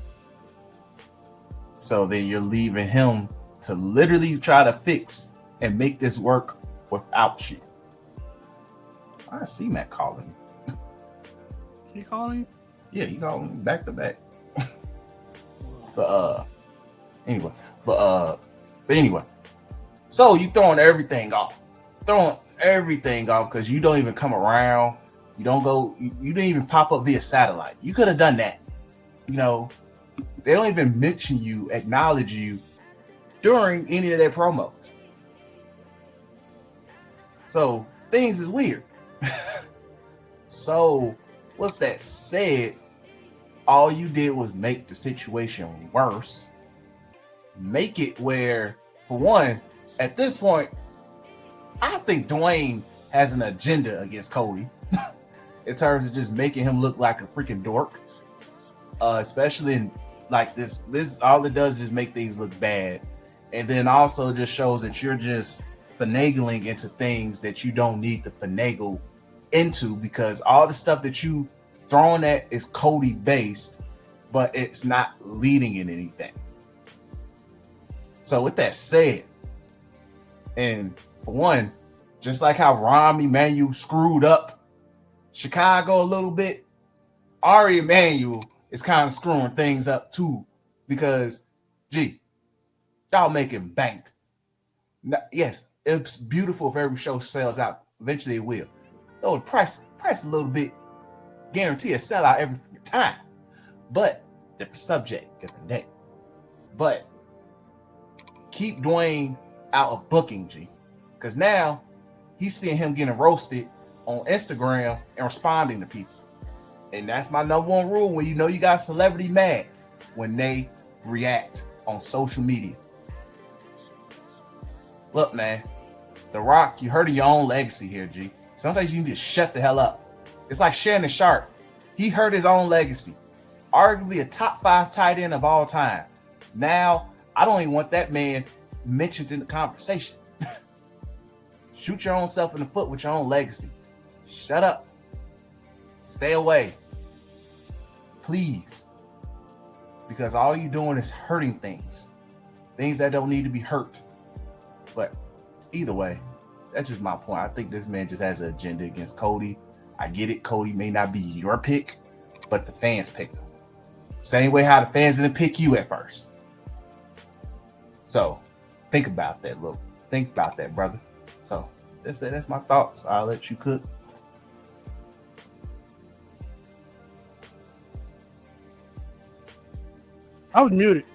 [SPEAKER 1] So then you're leaving him to literally try to fix and make this work without you. I see Matt calling me.
[SPEAKER 2] He calling?
[SPEAKER 1] Yeah, he calling me back to back. Anyway. So you throwing everything off because you don't even come around. You don't go. You didn't even pop up via satellite. You could have done that. You know, they don't even mention you, acknowledge you during any of their promos. So things is weird. So with that said, all you did was make the situation worse. Make it where, for one, at this point, I think Dwayne has an agenda against Cody in terms of just making him look like a freaking dork. Especially in like this all it does is make things look bad. And then also just shows that you're just finagling into things that you don't need to finagle into, because all the stuff that you throwing at is Cody based, but it's not leading in anything. So with that said, and for one, just like how Rahm Emanuel screwed up Chicago a little bit, Ari Emanuel is kind of screwing things up too, because y'all making bank. Now, yes, it's beautiful if every show sells out. Eventually it will. Though the price a little bit, guarantee a sellout every time. But different subject, different day. But keep Dwayne out of booking, because now he's seeing him getting roasted on Instagram and responding to people. And that's my number one rule when you know you got celebrity mad, when they react on social media. Look, man, The Rock, you're hurting your own legacy here, G. Sometimes you need to shut the hell up. It's like Shannon Sharp. He hurt his own legacy. Arguably a top 5 tight end of all time. Now, I don't even want that man mentioned in the conversation. Shoot your own self in the foot with your own legacy. Shut up. Stay away. Please. Because all you're doing is hurting things. Things that don't need to be hurt. But either way, that's just my point. I think this man just has an agenda against Cody. I get it. Cody may not be your pick, but the fans picked him. Same way how the fans didn't pick you at first. So think about that, look. Think about that, brother. So that's my thoughts. I'll let you cook.
[SPEAKER 2] I was muted.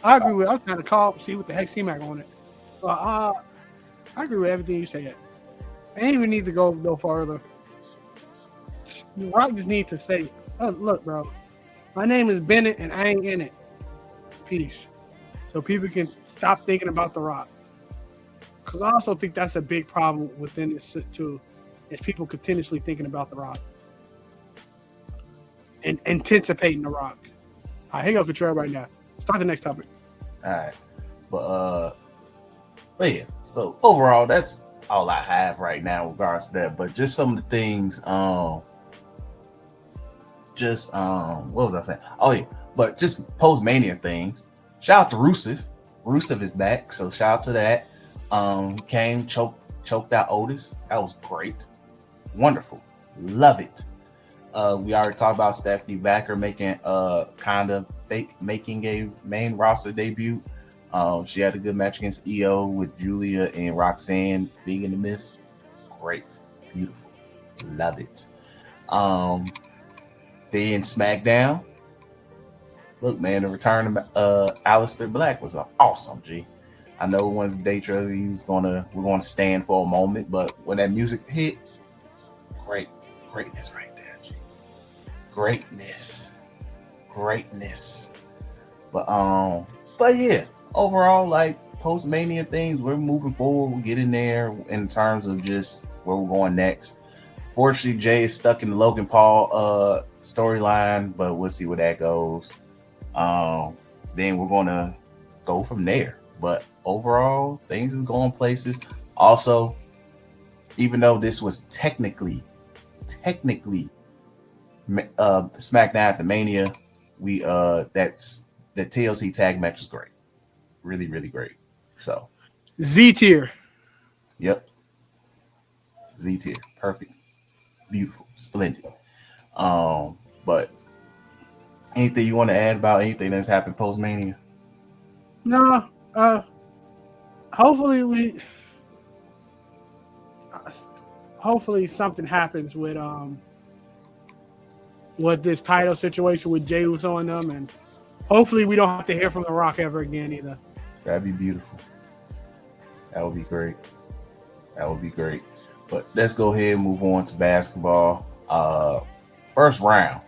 [SPEAKER 2] I agree with. I was trying to call, see what the heck C-Mac on it. I agree with everything you said. I ain't even need to go no further. Rock just need to say, oh, look, bro, my name is Bennett and I ain't in it. Peace. So people can stop thinking about The Rock. Because I also think that's a big problem within this too, is people continuously thinking about The Rock and anticipating The Rock. All right, hang up control right now. Start the next topic.
[SPEAKER 1] All right. But yeah, so overall, that's all I have right now in regards to that. But just some of the things, what was I saying? Oh yeah, but just post-Mania things. Shout out to Rusev. Rusev is back, so shout out to that. Came, choked out Otis. That was great. Wonderful. Love it. We already talked about Stephanie Backer making making a main roster debut. She had a good match against EO with Julia and Roxanne being in the midst. Great, beautiful, love it. Then SmackDown. Look, man, the return of Aleister Black was awesome. G. I know once Daytra we're gonna stand for a moment, but when that music hit, greatness right there. G. Greatness. But yeah, overall, like post Mania things, we're moving forward. We're getting there in terms of just where we're going next. Fortunately, Jay is stuck in the Logan Paul storyline, but we'll see where that goes. Then we're gonna go from there. But overall, things is going places. Also, even though this was technically SmackDown at the Mania, that's the TLC tag match is great, really, really great. So
[SPEAKER 2] Z tier.
[SPEAKER 1] Yep, Z tier, perfect, beautiful, splendid. But anything you want to add about anything that's happened post Mania?
[SPEAKER 2] No. Hopefully something happens with this title situation with Jey Uso on them, and hopefully we don't have to hear from The Rock ever again either.
[SPEAKER 1] That'd be beautiful. That would be great. But let's go ahead and move on to basketball. First round,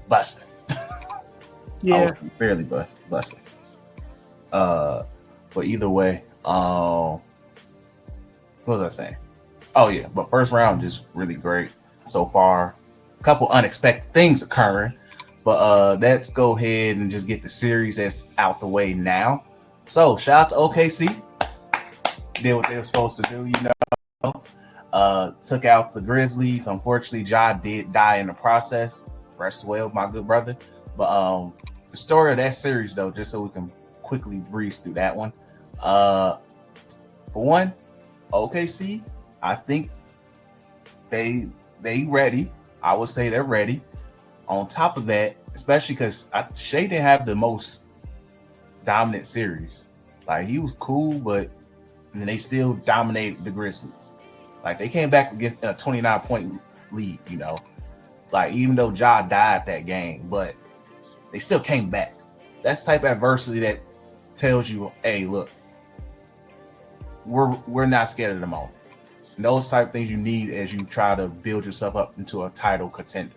[SPEAKER 1] busting.
[SPEAKER 2] Yeah,
[SPEAKER 1] I was fairly busting. But either way, what was I saying? Oh yeah, but first round just really great so far. A couple unexpected things occurring, but let's go ahead and just get the series that's out the way now. So shout out to OKC, did what they were supposed to do, took out the Grizzlies. Unfortunately, Ja did die in the process. Rest well, my good brother. But the story of that series, though, just so we can quickly breeze through that one. For one, OKC, I think they ready. I would say they're ready. On top of that, especially because Shea didn't have the most dominant series. Like, he was cool, but they still dominated the Grizzlies. Like, they came back against a 29-point lead, Like, even though Ja died that game, but they still came back. That's the type of adversity that tells you, hey, look, we're not scared of the moment. And those type of things you need as you try to build yourself up into a title contender.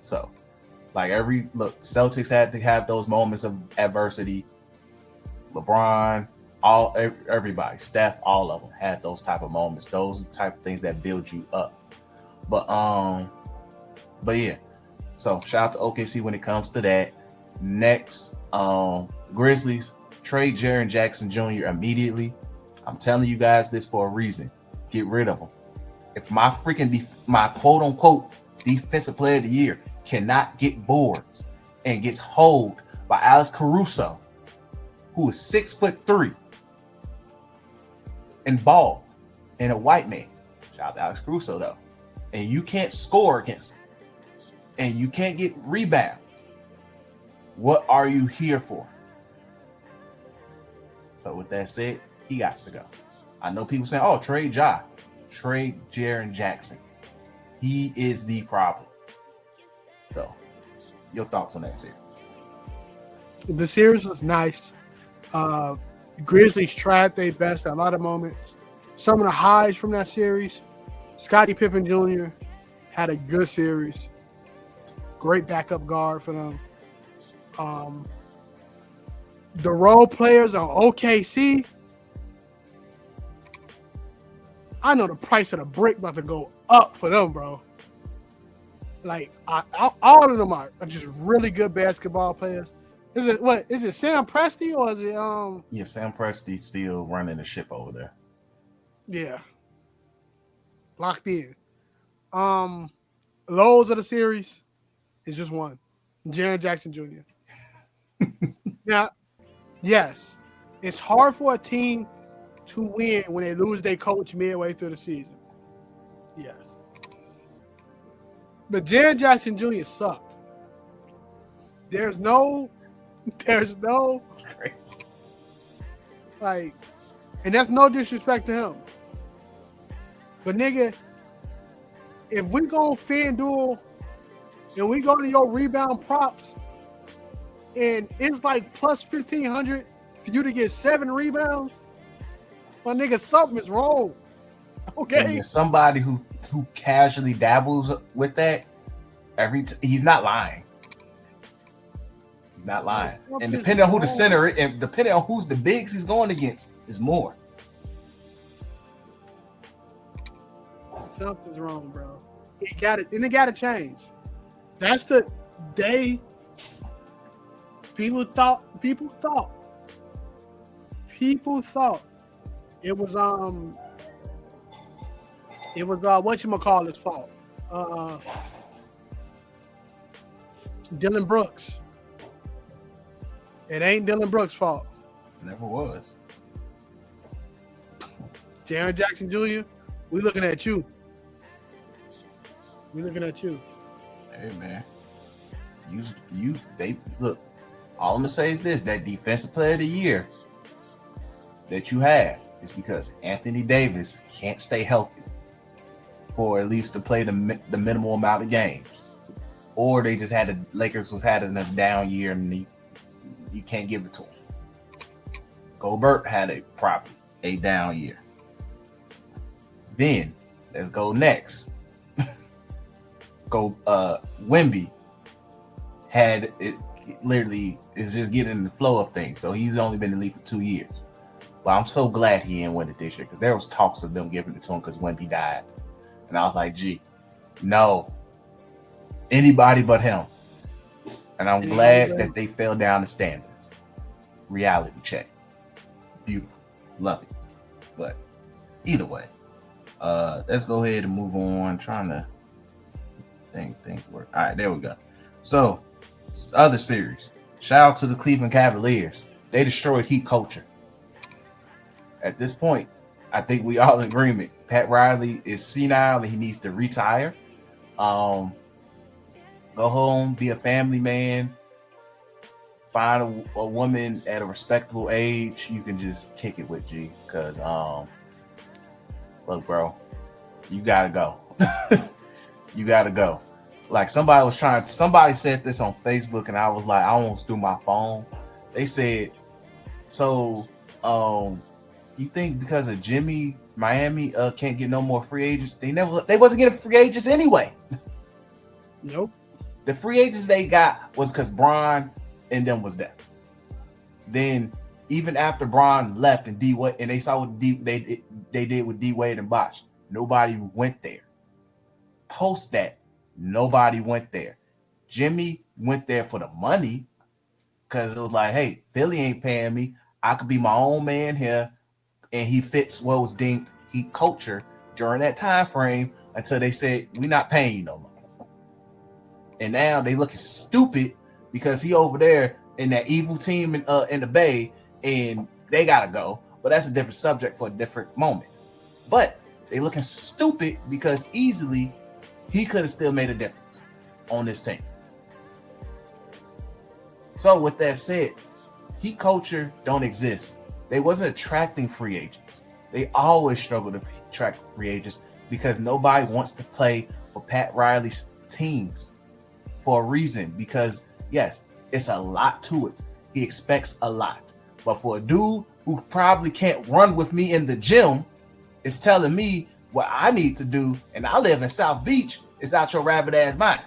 [SPEAKER 1] So, like Celtics had to have those moments of adversity. LeBron, everybody, Steph, all of them had those type of moments. Those type of things that build you up. But yeah. So shout out to OKC when it comes to that. Next, Grizzlies trade Jaren Jackson Jr. immediately. I'm telling you guys this for a reason. Get rid of him. If my quote unquote defensive player of the year cannot get boards and gets holed by Alex Caruso, who is 6'3" and bald and a white man. Shout out to Alex Caruso though. And you can't score against him. And you can't get rebounds. What are you here for? So with that said, he got to go. I know people saying, oh, trade Ja. Trade Jaren Jackson. He is the problem. So, your thoughts on that series?
[SPEAKER 2] The series was nice. Grizzlies tried their best at a lot of moments. Some of the highs from that series, Scottie Pippen Jr. had a good series. Great backup guard for them. The role players on OKC, I know the price of the brick about to go up for them, bro. Like, all of them are just really good basketball players. Is it Sam Presti or is it
[SPEAKER 1] Yeah, Sam Presti's still running the ship over there.
[SPEAKER 2] Yeah. Locked in. Lows of the series is just one. Jaren Jackson Jr. Now, yes, it's hard for a team to win when they lose their coach midway through the season. Yes. But Jaron Jackson Jr. sucked. There's no
[SPEAKER 1] It's crazy.
[SPEAKER 2] like, and that's no disrespect to him. But nigga, if we go FanDuel and we go to your rebound props, and it's like plus 1,500 for you to get 7 rebounds, my nigga, something is wrong. Okay.
[SPEAKER 1] And there's somebody who casually dabbles with that, he's not lying. He's not lying. And depending on who the center is, and depending on who's the bigs he's going against, is more.
[SPEAKER 2] Something's wrong, bro. It gotta change. That's the day people thought it was whatchamacallit's fault. Dylan Brooks. It ain't Dylan Brooks' fault.
[SPEAKER 1] Never was.
[SPEAKER 2] Jaron Jackson Jr., we looking at you.
[SPEAKER 1] Hey man. They look, all I'm gonna say is this: that defensive player of the year that you had is because Anthony Davis can't stay healthy for at least to play the minimal amount of games, or they just had Lakers was having a down year and you can't give it to him. Gobert had probably a down year. Then let's go next. Wemby had it literally is just getting in the flow of things. So he's only been in the league for 2 years. But I'm so glad he didn't win it this year because there was talks of them giving it to him because Wemby died. And I was like, gee, no. Anybody but him. And I'm glad that they fell down the standards. Reality check. Beautiful. Love it. But either way, let's go ahead and move on. Trying to think work. All right, there we go. So, other series. Shout out to the Cleveland Cavaliers. They destroyed Heat culture. At this point, I think we all in agreement. Pat Riley is senile and he needs to retire. Go home, be a family man, find a woman at a respectable age you can just kick it with, G. Because, look, bro, you gotta go. You gotta go. Like somebody said this on Facebook and I was like, I almost threw my phone. They said, so, you think because of Jimmy, Miami can't get no more free agents? They wasn't getting free agents anyway.
[SPEAKER 2] Nope.
[SPEAKER 1] The free agents they got was because Bron and them was there. Then even after Bron left and D Wade, and they saw what they did with D Wade and Bosh, nobody went there. Post that, nobody went there. Jimmy went there for the money because it was like, hey, Philly ain't paying me. I could be my own man here, and he fits what was deemed Heat culture during that time frame until they said we're not paying you no more. And now they looking stupid because he over there in that evil team in the Bay, and they gotta go. But that's a different subject for a different moment. But they looking stupid because easily he could have still made a difference on this team. So with that said, Heat culture don't exist. They wasn't attracting free agents. They always struggle to attract free agents because nobody wants to play for Pat Riley's teams. For a reason, because yes, it's a lot to it. He expects a lot. But for a dude who probably can't run with me in the gym, is telling me what I need to do, and I live in South Beach, it's out your rabbit ass mind.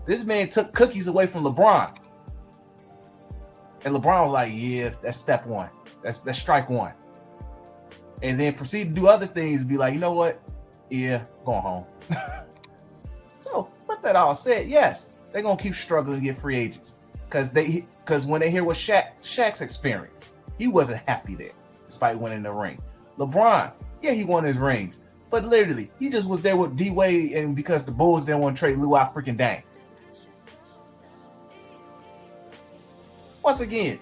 [SPEAKER 1] This man took cookies away from LeBron. And LeBron was like, yeah, that's step one. That's strike one. And then proceed to do other things and be like, you know what? Yeah, going home. So, with that all said, yes, they're gonna keep struggling to get free agents because when they hear what Shaq's experience, he wasn't happy there despite winning the ring. LeBron, yeah, he won his rings, but literally he just was there with D Wade, and because the Bulls didn't want to trade Lou out freaking dang. Once again,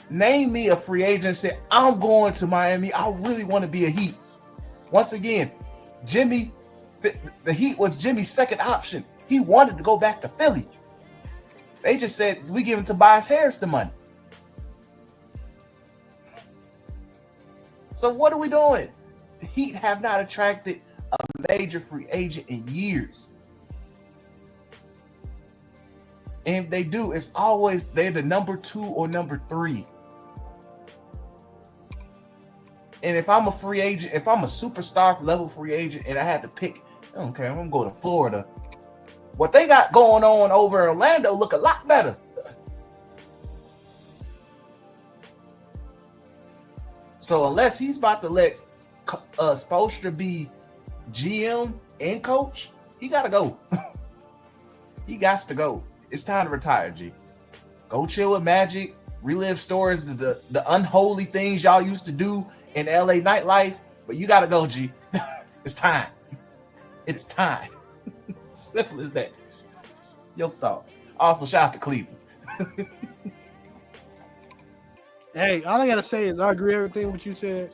[SPEAKER 1] name me a free agent and say I'm going to Miami. I really want to be a Heat. Once again, Jimmy The Heat was Jimmy's second option. He wanted to go back to Philly. They just said, we give him Tobias Harris the money. So what are we doing? The Heat have not attracted a major free agent in years. And if they do, it's always they're the number 2 or number 3. And if I'm a free agent, if I'm a superstar level free agent and I had to pick, okay, I'm going to go to Florida. What they got going on over in Orlando look a lot better. So unless he's about to let Spoelstra be GM and coach, he got to go. He got to go. It's time to retire, G. Go chill with Magic, relive stories, the unholy things y'all used to do in LA nightlife, but you got to go, G. It's time. It is time. Simple as that. Your thoughts. Also, shout out to Cleveland.
[SPEAKER 2] Hey, all I gotta say is I agree with everything what you said.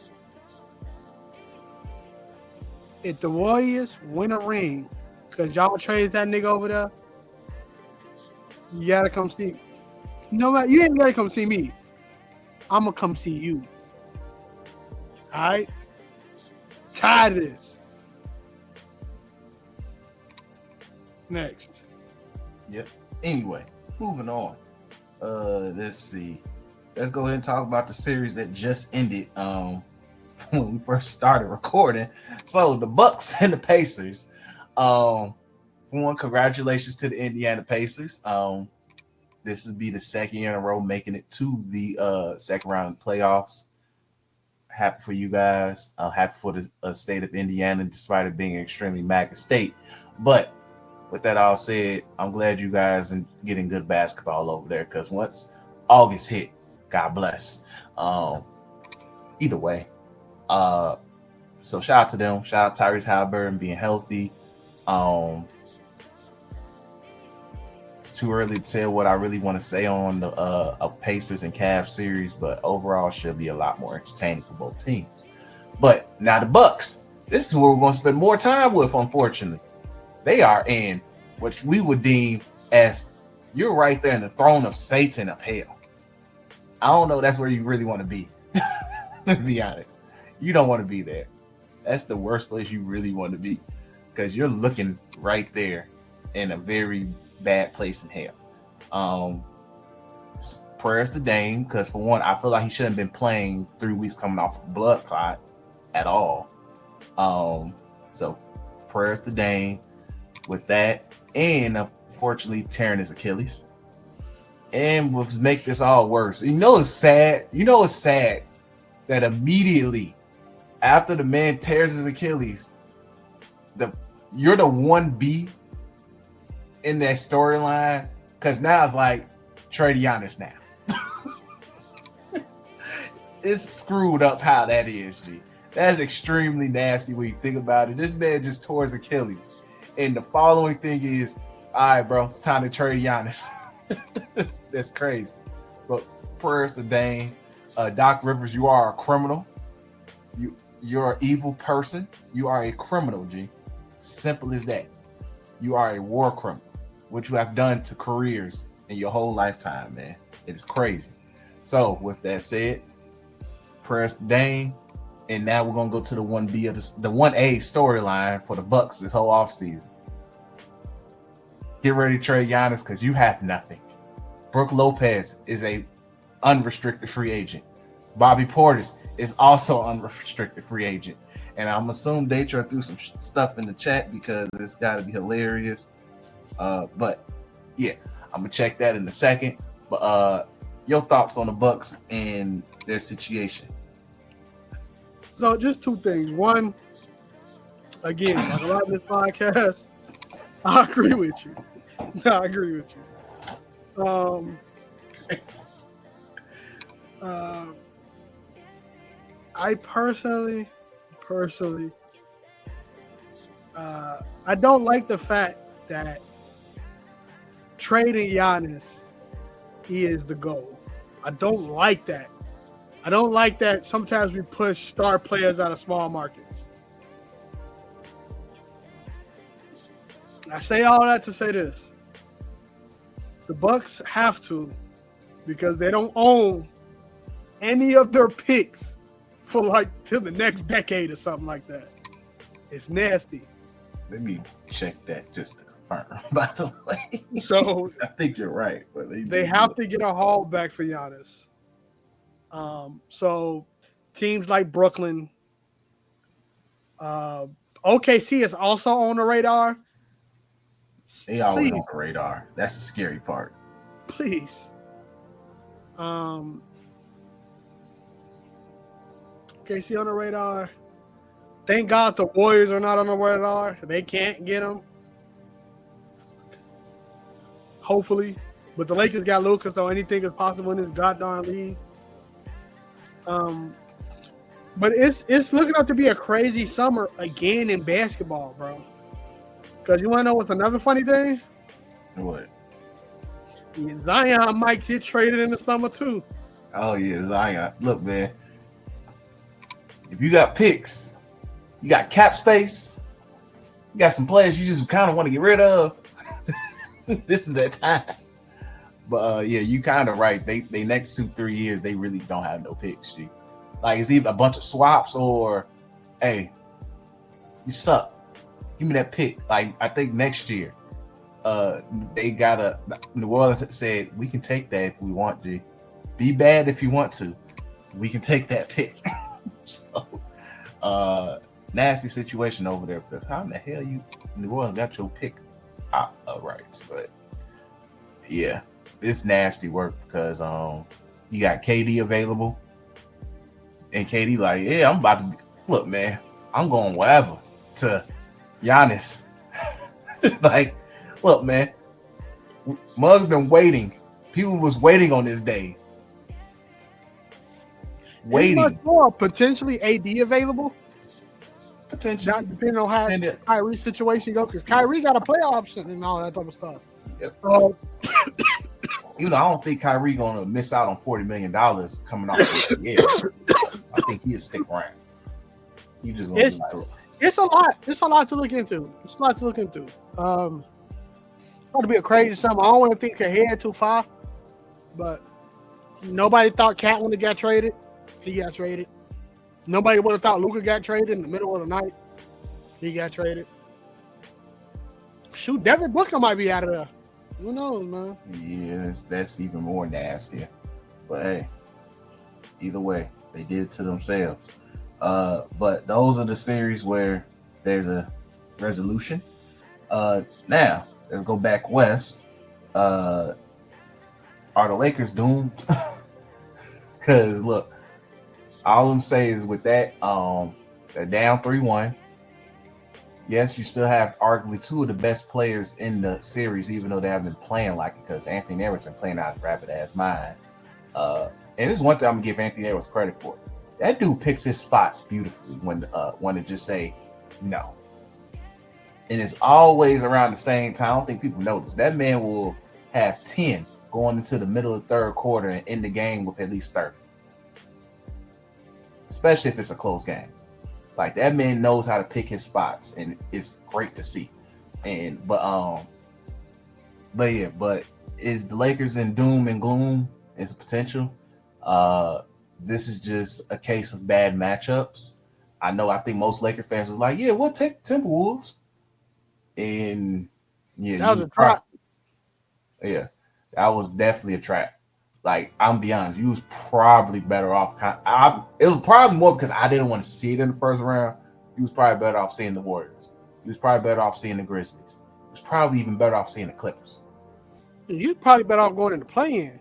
[SPEAKER 2] If the Warriors win a ring, because y'all traded that nigga over there, you gotta come see me. No matter, you ain't gotta come see me. I'm gonna come see you. All right? Tired of this. Next.
[SPEAKER 1] Yep. Anyway, moving on. Let's see. Let's go ahead and talk about the series that just ended when we first started recording. So the Bucks and the Pacers. For one, congratulations to the Indiana Pacers. This would be the second year in a row making it to the second round of the playoffs. Happy for you guys. Happy for the state of Indiana, despite it being an extremely MAGA state. But with that all said, I'm glad you guys are getting good basketball over there, because once August hit, God bless. Either way. So shout out to them. Shout out to Tyrese Halliburton being healthy. It's too early to tell what I really want to say on the Pacers and Cavs series, but overall should be a lot more entertaining for both teams. But now the Bucks. This is where we're going to spend more time with, unfortunately. They are in what we would deem as, you're right there in the throne of Satan of hell. I don't know. That's where you really want to be. To be honest, you don't want to be there. That's the worst place you really want to be, because you're looking right there in a very bad place in hell. Prayers to Dame, because for one, I feel like he shouldn't have been playing 3 weeks coming off a blood clot at all. So prayers to Dame with that, and unfortunately tearing his Achilles. And we'll make this all worse. It's sad. It's sad that immediately after the man tears his Achilles, you're the 1B in that storyline, because now it's like trade Giannis now. It's screwed up how that is, G. That's extremely nasty when you think about it. This man just tore his Achilles, and the following thing is, all right, bro, it's time to trade Giannis. That's crazy. But prayers to Dame. Doc Rivers, you are a criminal. You're an evil person. You are a criminal, G. Simple as that. You are a war criminal, which you have done to careers in your whole lifetime, man. It is crazy. So with that said, prayers to Dame. And now we're gonna go to the 1B of the 1A storyline for the Bucks this whole offseason. Get ready to trade Giannis, because you have nothing. Brook Lopez is a unrestricted free agent. Bobby Portis is also unrestricted free agent. And I'm assuming Daytron threw some stuff in the chat because it's got to be hilarious. But yeah, I'm gonna check that in a second. But your thoughts on the Bucks and their situation?
[SPEAKER 2] So just 2 things. One, again, like a lot of this podcast, I agree with you. I agree with you. I personally, I don't like the fact that trading Giannis is the goal. I don't like that. I don't like that sometimes we push star players out of small markets. I say all that to say this: the Bucks have to, because they don't own any of their picks for like till the next decade or something like that. It's nasty.
[SPEAKER 1] Let me check that just to confirm. By the way,
[SPEAKER 2] So
[SPEAKER 1] I think you're right, but
[SPEAKER 2] they have to get a haul back for Giannis. So teams like Brooklyn, OKC is also on the radar.
[SPEAKER 1] They always on the radar. That's the scary part.
[SPEAKER 2] Please. OKC on the radar. Thank God the Warriors are not on the radar. They can't get them. Hopefully. But the Lakers got Luka, so anything is possible in this goddamn league. But it's looking up to be a crazy summer again in basketball, bro. Because you want to know what's another funny thing?
[SPEAKER 1] What?
[SPEAKER 2] Yeah, Zion might get traded in the summer too.
[SPEAKER 1] Oh yeah, Zion. Look, man. If you got picks, you got cap space, you got some players you just kind of want to get rid of, this is that time. But yeah, you kind of right. They next 2-3 years they really don't have no picks. G. Like it's either a bunch of swaps or, hey, you suck. Give me that pick. Like I think next year, they got New Orleans said we can take that if we want. G. Be bad if you want to. We can take that pick. So, nasty situation over there. Because how in the hell you New Orleans got your pick right? But yeah, it's nasty work because you got KD available, and KD like, yeah, I'm about to look, man. I'm going wherever to Giannis. Like, look, man. Mug's been waiting. People was waiting on this day. Waiting.
[SPEAKER 2] Is much more potentially AD available?
[SPEAKER 1] Potentially.
[SPEAKER 2] Not depending on how Kyrie's situation goes, because Kyrie got a play option and all that type of stuff.
[SPEAKER 1] Yep. I don't think Kyrie gonna miss out on $40 million coming off this year. I think he'll stick around. He just gonna be like,
[SPEAKER 2] it's a lot. It's a lot to look into. It's a lot to look into. Going to be a crazy summer. I don't want to think ahead too far, but nobody thought Cat when he got traded. He got traded. Nobody would have thought Luka got traded in the middle of the night. He got traded. Shoot, Devin Booker might be out of there. Who knows, man?
[SPEAKER 1] Yeah, that's even more nasty. But hey, either way, they did it to themselves. But those are the series where there's a resolution. Now, let's go back west. Are the Lakers doomed? Because look, all I'm saying is with that, they're down 3-1. Yes, you still have arguably two of the best players in the series, even though they haven't been playing like it, because Anthony Edwards been playing out his rapid ass mind. And there's one thing I'm gonna give Anthony Edwards credit for. That dude picks his spots beautifully when to just say no. And it's always around the same time. I don't think people notice. That man will have 10 going into the middle of the third quarter and end the game with at least 30. Especially if it's a close game. Like that man knows how to pick his spots, and it's great to see. But is the Lakers in doom and gloom? Is potential? This is just a case of bad matchups. I think most Laker fans was like, yeah, we'll take Timberwolves. And yeah,
[SPEAKER 2] that was a trap.
[SPEAKER 1] Yeah, that was definitely a trap. Like, I'm be honest, you was probably better off. It was probably more because I didn't want to see it in the first round. You was probably better off seeing the Warriors. You was probably better off seeing the Grizzlies. You was probably even better off seeing the Clippers.
[SPEAKER 2] You probably better off going into play-in.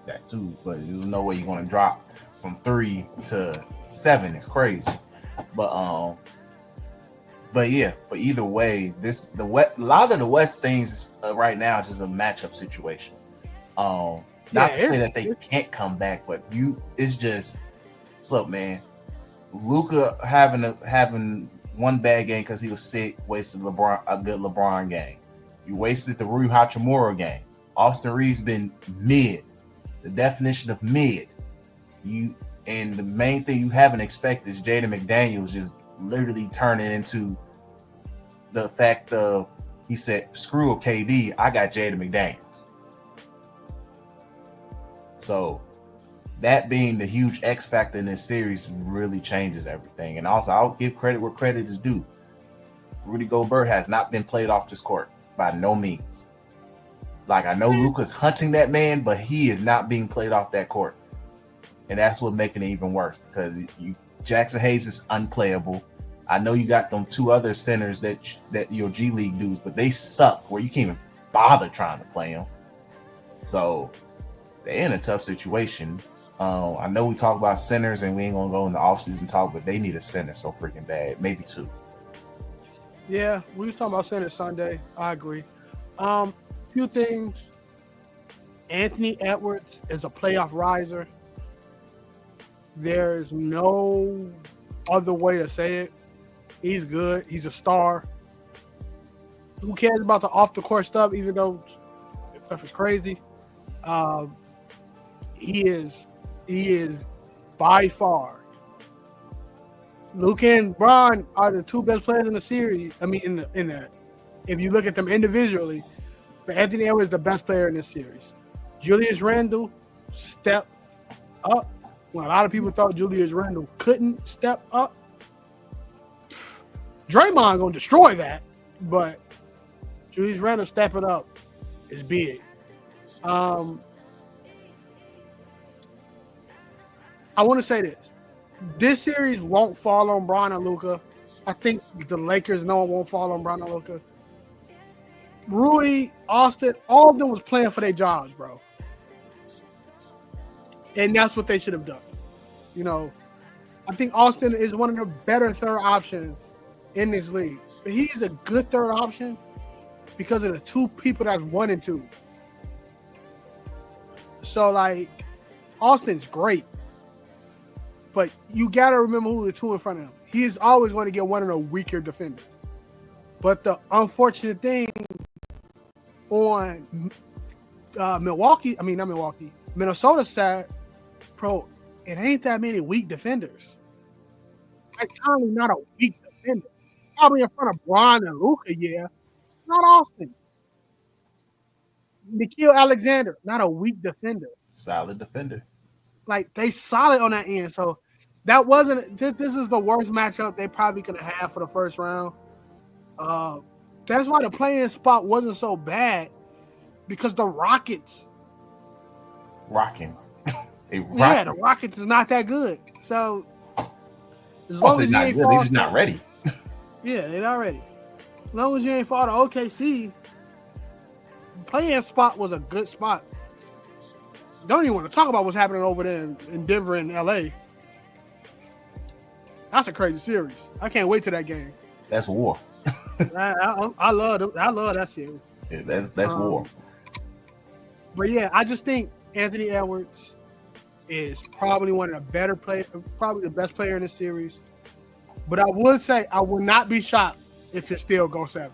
[SPEAKER 1] That too, but there's no way you're going to drop from 3 to 7. It's crazy. But either way, a lot of the West things right now is just a matchup situation. Not to say that they can't come back, but it's just, look, man, Luka having one bad game because he was sick, wasted a good LeBron game. You wasted the Rui Hachimura game. Austin Reeves been mid, the definition of mid. And the main thing you haven't expected is Jaden McDaniels just literally turning into the fact of he said, "Screw KD, I got Jaden McDaniels." So that being the huge X factor in this series really changes everything. And also, I'll give credit where credit is due. Rudy Gobert has not been played off this court by no means. Like, I know Luka's hunting that man, but he is not being played off that court. And that's what's making it even worse because Jackson Hayes is unplayable. I know you got them two other centers that your G League dudes, but they suck where you can't even bother trying to play them. So they're in a tough situation. I know we talk about centers and we ain't gonna go in the offseason talk, but they need a center so freaking bad, maybe two.
[SPEAKER 2] Yeah, we was talking about center Sunday. I agree. Few things. Anthony Edwards is a playoff riser. There's no other way to say it. He's good. He's a star. Who cares about the off the court stuff? Even though stuff is crazy, he is by far. Luka and Bron are the two best players in the series. I mean, in that, if you look at them individually, but Anthony Edwards is the best player in this series. Julius Randle stepped up when a lot of people thought Julius Randle couldn't step up. Draymond gonna destroy that, but Julius Randle stepping up is big. I want to say this. This series won't fall on Bron and Luka. I think the Lakers know it won't fall on Bron and Luka. Rui, Austin, all of them was playing for their jobs, bro. And that's what they should have done. You know, I think Austin is one of the better third options in this league. But he's a good third option because of the two people that's 1 and 2. So, like, Austin's great. But you got to remember who the two in front of him. He is always going to get one of the weaker defenders. But the unfortunate thing on Minnesota side, bro, it ain't that many weak defenders. Like, currently not a weak defender. Probably in front of Bron and Luka, yeah. Not Austin. Nikhil Alexander, not a weak defender.
[SPEAKER 1] Solid defender.
[SPEAKER 2] Like, they solid on that end. So that wasn't this is the worst matchup they probably could have had for the first round. That's why the play-in spot wasn't so bad because the Rockets
[SPEAKER 1] rocking.
[SPEAKER 2] Yeah, the Rockets is not that good. So as long as you
[SPEAKER 1] not
[SPEAKER 2] ain't
[SPEAKER 1] good, they just not ready.
[SPEAKER 2] Yeah, they're not ready. As long as you ain't fall to OKC, play-in spot was a good spot. Don't even want to talk about what's happening over there in Denver and LA. That's a crazy series. I can't wait to that game.
[SPEAKER 1] That's war.
[SPEAKER 2] I love that series.
[SPEAKER 1] Yeah, that's war.
[SPEAKER 2] But yeah, I just think Anthony Edwards is probably one of the better players, probably the best player in this series. But I would say I would not be shocked if it still goes 7.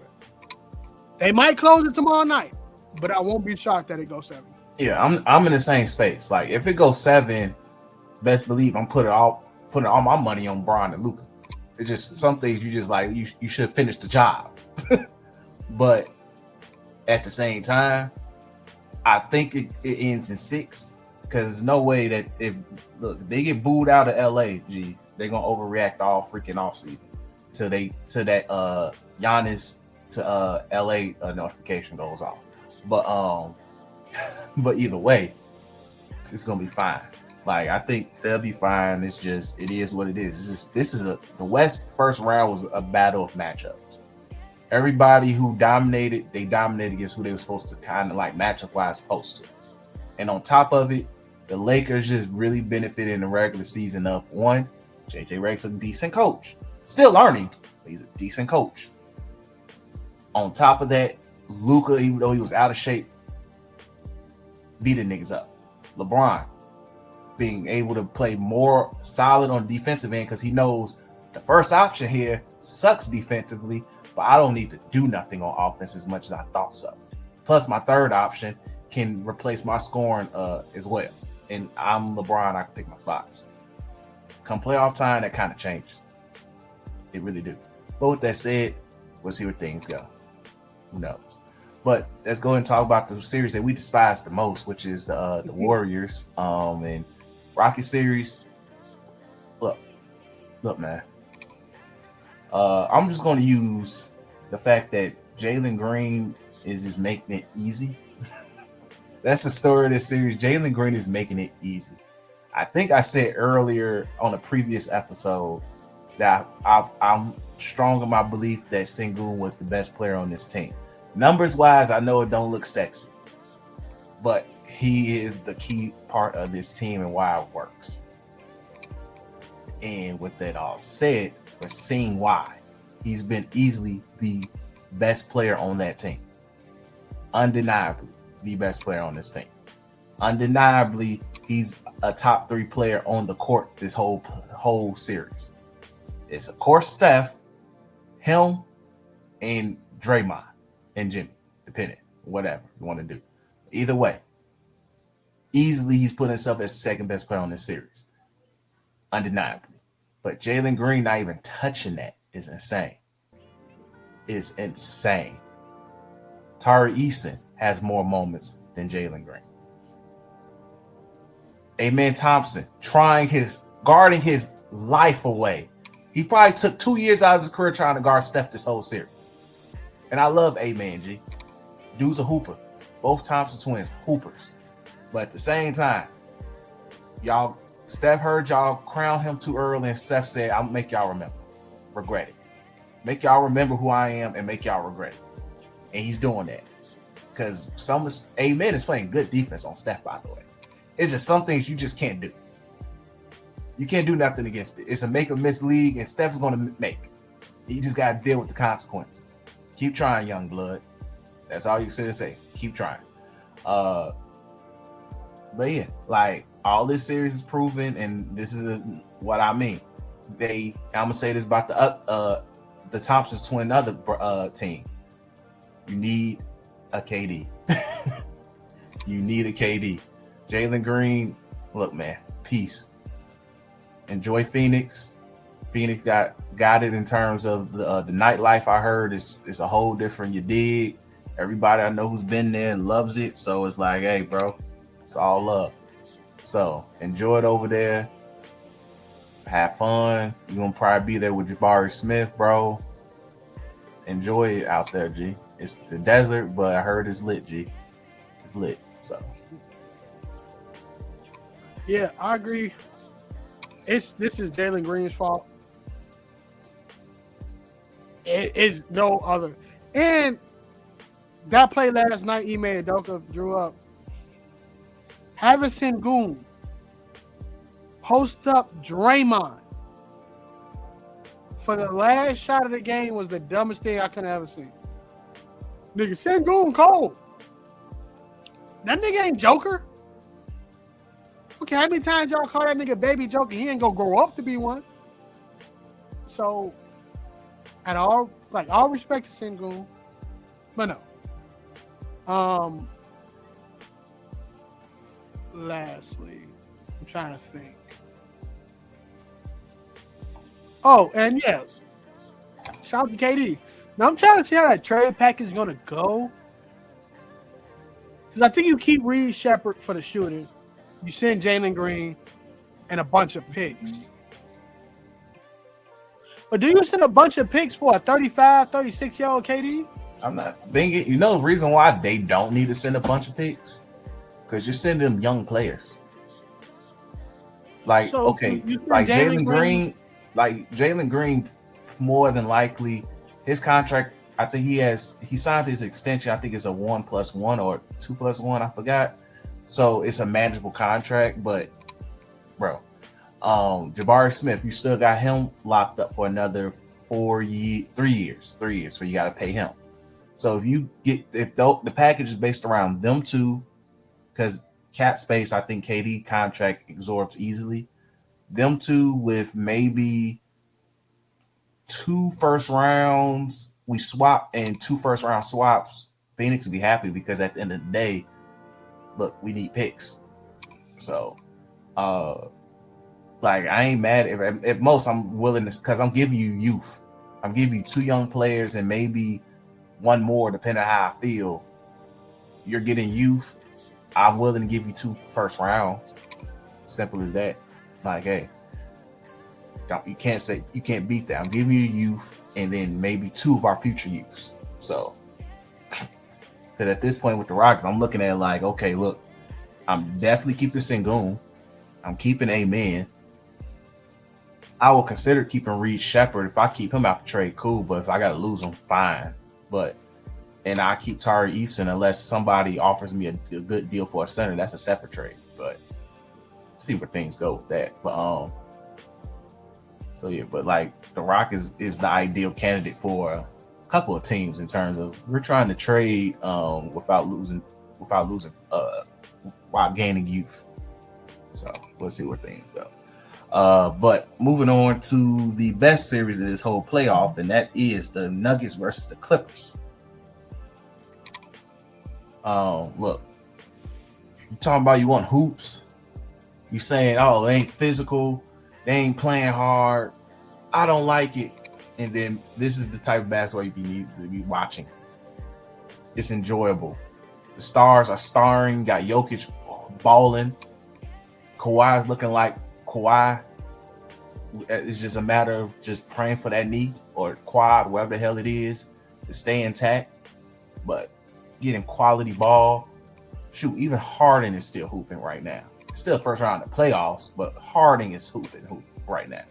[SPEAKER 2] They might close it tomorrow night, but I won't be shocked that it goes 7.
[SPEAKER 1] Yeah, I'm in the same space. Like, if it goes 7, best believe I'm putting all my money on Bron and Luka. It's just some things you just like you should finish the job. But at the same time, I think it ends in 6 because there's no way that if they get booed out of LA, they're gonna overreact all freaking offseason to that Giannis to LA notification goes off. But either way, it's gonna be fine. Like, I think they'll be fine. It's just, it is what it is. It's just, the West first round was a battle of matchups. Everybody who dominated, they dominated against who they were supposed to kind of like matchup wise supposed to. And on top of it, the Lakers just really benefited in the regular season of one, JJ Redick's a decent coach. Still learning, but he's a decent coach. On top of that, Luka, even though he was out of shape, beat the niggas up. LeBron being able to play more solid on the defensive end because he knows the first option here sucks defensively, but I don't need to do nothing on offense as much as I thought so. Plus, my third option can replace my scoring as well. And I'm LeBron, I can pick my spots. Come playoff time, that kind of changes. It really do. But with that said, we'll see where things go. Who knows? But let's go ahead and talk about the series that we despise the most, which is the Warriors and Rocket series. Look, man. I'm just going to use the fact that Jalen Green is just making it easy. That's the story of this series. Jalen Green is making it easy. I think I said earlier on a previous episode that I'm strong in my belief that Sengun was the best player on this team. Numbers wise, I know it don't look sexy, but he is the key part of this team and why it works. And with that all said, we're seeing why he's been easily the best player on that team. Undeniably, the best player on this team. Undeniably, he's a top 3 player on the court this whole series. It's of course Steph, him, and Draymond and Jimmy, depending, whatever you want to do. Either way, easily he's put himself as second best player on this series. Undeniably. But Jalen Green not even touching that is insane. It's insane. Tari Eason has more moments than Jalen Green. Amen Thompson guarding his life away. He probably took 2 years out of his career trying to guard Steph this whole series. And I love Amen G. Dude's a hooper. Both Thompson twins, hoopers. But at the same time, Steph heard y'all crown him too early, and Steph said, I'll make y'all regret it. Make y'all remember who I am and make y'all regret it. And he's doing that. Because Amen is playing good defense on Steph, by the way. It's just some things you just can't do. You can't do nothing against it. It's a make or miss league, and Steph's going to make. You just got to deal with the consequences. Keep trying, young blood. That's all you can say. Keep trying. But yeah, like all this series is proven, and this is what I mean. I'm gonna say this about the Thompsons twin other team. You need a KD. You need a KD. Jalen Green, look, man, peace. Enjoy Phoenix. Phoenix got it in terms of the nightlife. I heard it's a whole different. You dig? Everybody I know who's been there and loves it. So it's like, hey, bro, it's all love. So enjoy it over there. Have fun. You're gonna probably be there with Jabari Smith, bro. Enjoy it out there, G. It's the desert, but I heard it's lit, G. It's lit. So
[SPEAKER 2] yeah, I agree. This is Jalen Green's fault. It is no other. And that play last night, Ime Udoka drew up. Having Sengun post up Draymond for the last shot of the game was the dumbest thing I could have ever seen. Nigga, Sengun cold. That nigga ain't Joker. Okay, how many times y'all call that nigga baby Joker? He ain't gonna grow up to be one. So, all respect to Sengun, but no. Lastly, I'm trying to think. Oh, and yes, shout out to KD. Now I'm trying to see how that trade package is gonna go. Because I think you keep Reed Shepherd for the shooting. You send Jalen Green and a bunch of picks. But do you send a bunch of picks for a 35, 36-year-old KD?
[SPEAKER 1] I'm not thinking. You know the reason why they don't need to send a bunch of picks? Because you're sending them young players. Like, so, okay, like Jalen Green, more than likely, his contract, I think he signed his extension. I think it's a 1+1 or 2+1. I forgot. So it's a manageable contract, but bro, Jabari Smith, you still got him locked up for another 3 years. So you got to pay him. So if the package is based around them two, because cap space, I think KD contract absorbs easily. Them two with maybe 2 first rounds, we swap and 2 first round swaps. Phoenix will be happy because at the end of the day, look, we need picks. So, like I ain't mad if most I'm willing to, because I'm giving you youth. I'm giving you 2 young players and maybe one more, depending on how I feel. You're getting youth. I'm willing to give you 2 first rounds. Simple as that. Like, hey, you can't beat that. I'm giving you youth, and then maybe 2 of our future youths. So, because at this point with the Rockets, I'm looking at like, okay, look, I'm definitely keeping Sengun. I'm keeping Amen. I will consider keeping Reed Shepard. If I keep him out the trade, cool. But if I got to lose him, fine. And I keep Tari Eason unless somebody offers me a good deal for a center. That's a separate trade. But see where things go with that. But so yeah. But like the Rock is the ideal candidate for a couple of teams in terms of we're trying to trade without losing while gaining youth. So we'll see where things go. But moving on to the best series of this whole playoff, and that is the Nuggets versus the Clippers. Look, you talking about you want hoops. You saying, oh, they ain't physical, they ain't playing hard. I don't like it. And then this is the type of basketball you need to be watching. It's enjoyable. The stars are starring. Got Jokic balling. Kawhi's looking like Kawhi. It's just a matter of just praying for that knee or quad, whatever the hell it is, to stay intact. But getting quality ball. Shoot, even Harden is still hooping right now. Still first round of the playoffs, but Harden is hooping right now.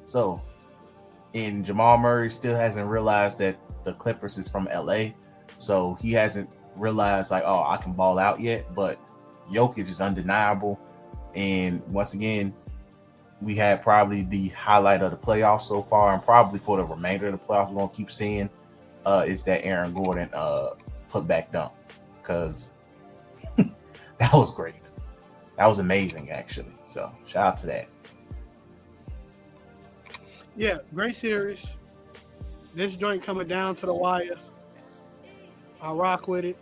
[SPEAKER 1] So, and Jamal Murray still hasn't realized that the Clippers is from LA. So he hasn't realized like, oh, I can ball out yet. But Jokic is undeniable. And once again, we had probably the highlight of the playoffs so far, and probably for the remainder of the playoffs, we're going to keep seeing is that Aaron Gordon put back dunk. Because that was great. That was amazing, actually. So shout out to that.
[SPEAKER 2] Yeah, great series. This joint coming down to the wire. I rock with it.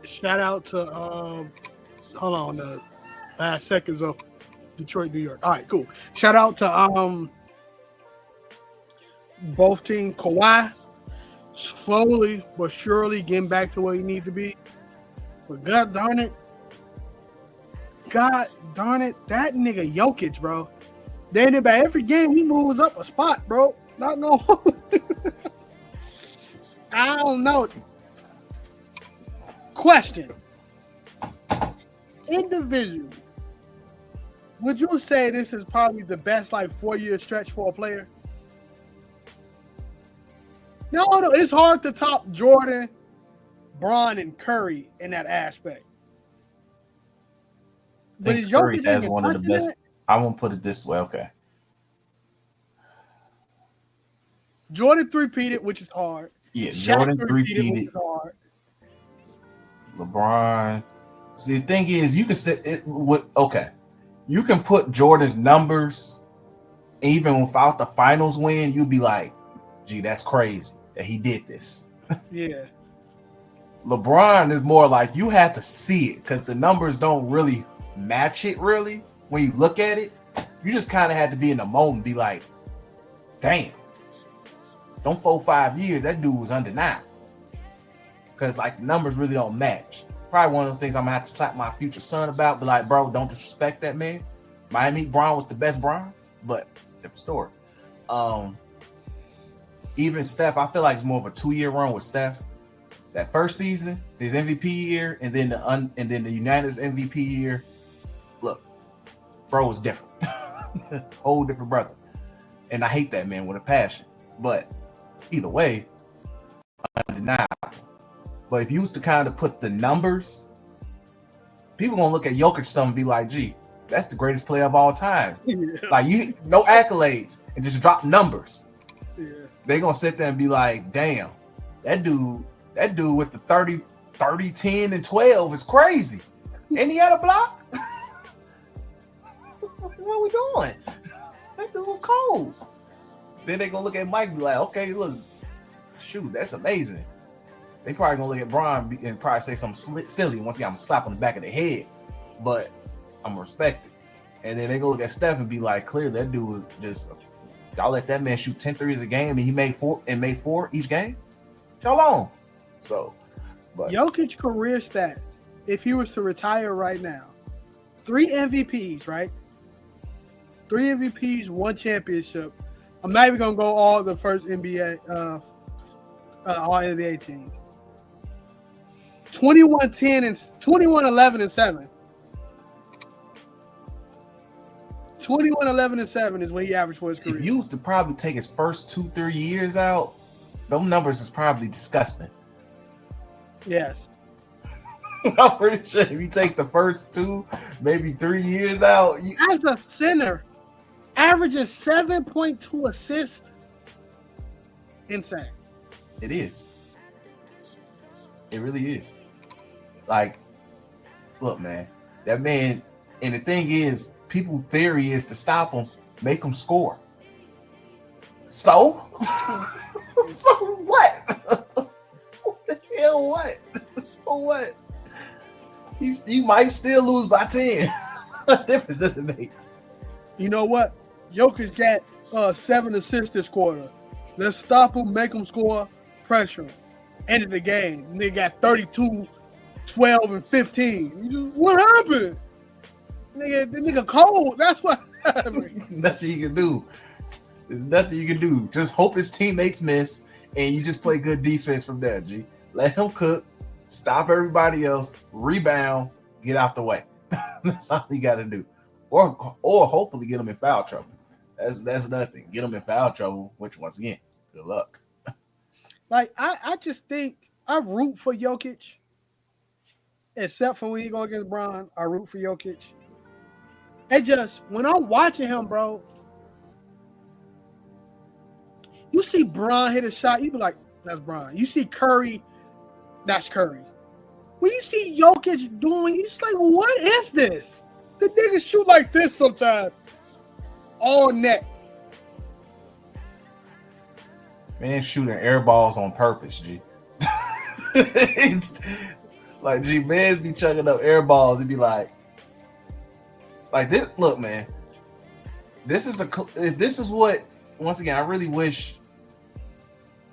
[SPEAKER 2] Shout out to hold on, the last seconds of Detroit, New York. All right, cool. Shout out to both teams. Kawhi slowly but surely getting back to where he needs to be. But God darn it, that nigga Jokic, bro. Then about every game he moves up a spot, bro. Not no. I don't know. Question. Individually, would you say this is probably the best like 4-year stretch for a player? No, it's hard to top Jordan, Bron, and Curry in that aspect.
[SPEAKER 1] But is Curry has one of the best. I won't put it this way. Okay.
[SPEAKER 2] Jordan three-peated, which is hard.
[SPEAKER 1] Yeah, Jordan three-peated. LeBron. See, the thing is, you can sit it with you can put Jordan's numbers, even without the finals win, you'd be like, gee, that's crazy that he did this.
[SPEAKER 2] Yeah.
[SPEAKER 1] LeBron is more like you have to see it because the numbers don't really match it really. When you look at it, you just kind of had to be in the moment, be like, damn, don't 4-5 years, that dude was undeniable. Because like the numbers really don't match. Probably one of those things I'm gonna have to slap my future son about, but like, bro, don't disrespect that man. Miami Brown was the best Brown, but different story. Even Steph, I feel like it's more of a 2-year run with Steph. That first season, his MVP year, and then the United's MVP year. Look, bro was different, whole different brother, and I hate that man with a passion. But either way, undeniable. But if you used to kind of put the numbers, people gonna look at Jokic some and be like, "Gee, that's the greatest player of all time." Yeah. Like you, no accolades, and just drop numbers. Yeah. They gonna sit there and be like, "Damn, that dude with the 30, 10, and 12 is crazy." And he had a block. What are we doing? That dude was cold. Then they gonna look at Mike and be like, "Okay, look, shoot, that's amazing." They probably gonna look at Bron and probably say something silly. Once again, I'm gonna slap on the back of the head, but I'm gonna respect it. And then they go look at Steph and be like, "Clearly, that dude was just Y'all let that man shoot 10 threes a game and he made four each game? How long? So, but
[SPEAKER 2] Jokic career stats, if he was to retire right now, 3 MVPs, right? 3 MVPs, 1 championship. I'm not even gonna go all the first NBA, all NBA teams. 21-10 and 21-11 and 7. 21-11 and 7 is what he averaged for his career.
[SPEAKER 1] if you was to probably take his first 2-3 years out, those numbers is probably disgusting.
[SPEAKER 2] Yes.
[SPEAKER 1] I'm pretty sure if you take the first 2, maybe 3 years out,
[SPEAKER 2] As a center, averages 7.2 assists. Insane.
[SPEAKER 1] it is. It really is. Like, look, man, that man, and the thing is, people's theory is to stop him, make him score. So? So what? What the hell, what? What? You might still lose by 10. What difference does it make?
[SPEAKER 2] You know what? Jokic got 7 assists this quarter. Let's stop him, make him score, pressure him. End of the game. And they got 32, 12, and 15. What happened? This nigga cold. That's what happened.
[SPEAKER 1] Nothing you can do. There's nothing you can do. Just hope his teammates miss, and you just play good defense from there, G. Let him cook, stop everybody else, rebound, get out the way. That's all you got to do. Or hopefully get him in foul trouble. That's nothing. Get him in foul trouble, which once again, good luck.
[SPEAKER 2] Like, I just think I root for Jokic, except for when he go against Bron. I root for Jokic. It just, when I'm watching him, bro, you see Bron hit a shot, you be like, that's Bron. You see Curry, that's Curry. When you see Jokic doing, you're just like, what is this? The niggas shoot like this sometimes. All net.
[SPEAKER 1] Man, shooting air balls on purpose, G. Like, G, man be chucking up air balls. It'd be like this. Look, man, this is what, once again, I really wish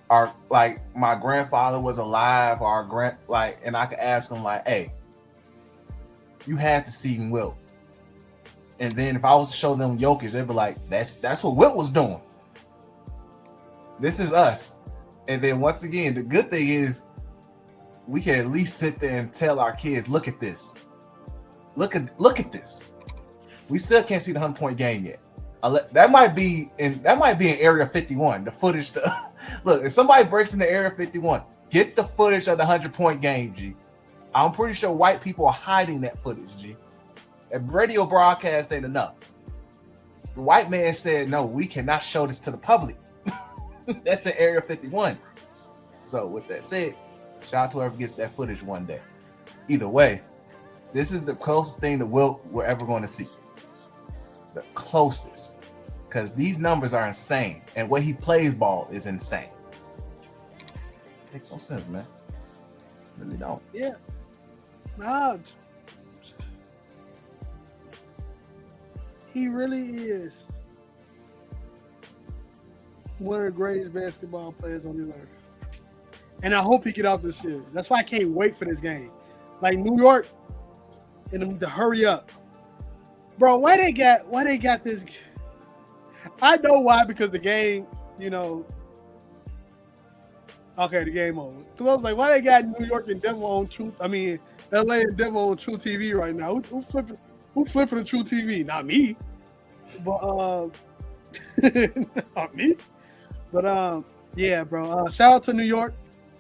[SPEAKER 1] my grandfather was alive, or and I could ask him, like, hey, you had to see Wilt. And then if I was to show them Jokic, they'd be like, that's what Wilt was doing. This is us. And then once again, the good thing is we can at least sit there and tell our kids, look at this. Look at this. We still can't see the 100-point game yet. That might be in Area 51. The footage. Look, if somebody breaks into Area 51, get the footage of the 100-point game, G. I'm pretty sure white people are hiding that footage, G. A radio broadcast ain't enough. The white man said, no, we cannot show this to the public. That's in Area 51. So with that said, shout out to whoever gets that footage one day. Either way, this is the closest thing to Wilt we're ever going to see. The closest. Because these numbers are insane. And what he plays ball is insane. Makes no sense, man. Really don't.
[SPEAKER 2] Yeah. Nah. He really is one of the greatest basketball players on the earth. And I hope he get out this series. That's why I can't wait for this game. Like New York, and them to hurry up. Bro, why they got this? I know why, because the game, okay, the game over. Because I was like, why they got New York and Denver on LA and Denver on True TV right now? Who flipping the True TV? Not me. But not me. But yeah, bro. Shout out to New York.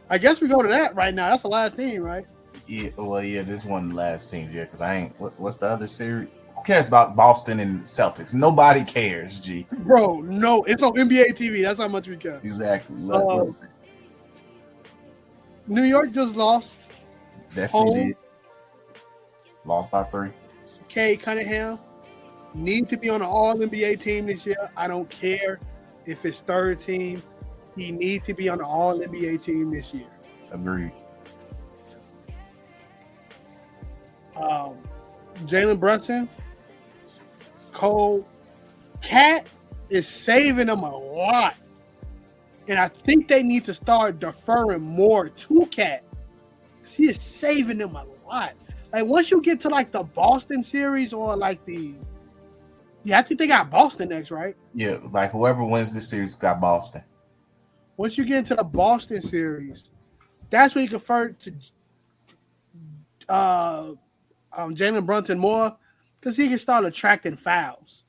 [SPEAKER 2] I guess we go to that right now. That's the last team, right?
[SPEAKER 1] Yeah, well, yeah, this is one of the last teams, yeah, because I ain't. What's the other series? Who cares about Boston and Celtics? Nobody cares, G.
[SPEAKER 2] Bro, no, it's on NBA TV. That's how much we care.
[SPEAKER 1] Exactly.
[SPEAKER 2] New York just lost.
[SPEAKER 1] Definitely did. Lost by 3.
[SPEAKER 2] Cade Cunningham need to be on an All-NBA team this year. I don't care if it's third team. He needs to be on an All-NBA team this year.
[SPEAKER 1] Agreed.
[SPEAKER 2] Jalen Brunson, Cole, Cat, is saving them a lot. And I think they need to start deferring more to Cat. He is saving them a lot. Like once you get to like the Boston series or like I think they got Boston next, right?
[SPEAKER 1] Yeah, like whoever wins this series got Boston.
[SPEAKER 2] Once you get into the Boston series, that's when you convert to Jalen Brunson more because he can start attracting fouls.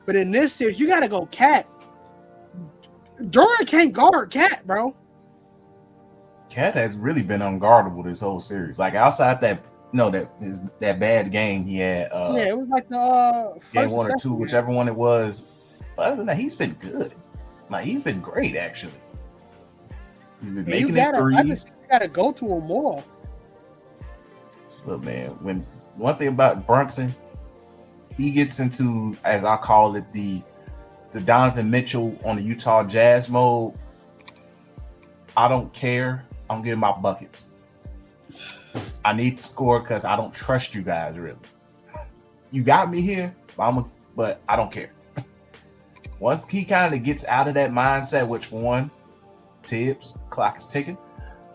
[SPEAKER 2] But in this series, you got to go Cat. Durant can't guard Cat, bro.
[SPEAKER 1] Cat has really been unguardable this whole series. Like outside that bad game he had.
[SPEAKER 2] Yeah, it was like the
[SPEAKER 1] game 1 or 2, whichever one it was. But other than that, he's been good. Like he's been great actually. He's been making his threes.
[SPEAKER 2] You got to go to him more.
[SPEAKER 1] Look, man, when one thing about Brunson, he gets into, as I call it, the Donovan Mitchell on the Utah Jazz mode. I don't care. I'm getting my buckets. I need to score because I don't trust you guys really. You got me here, but I don't care. Once he kind of gets out of that mindset, which one, Tibbs, clock is ticking.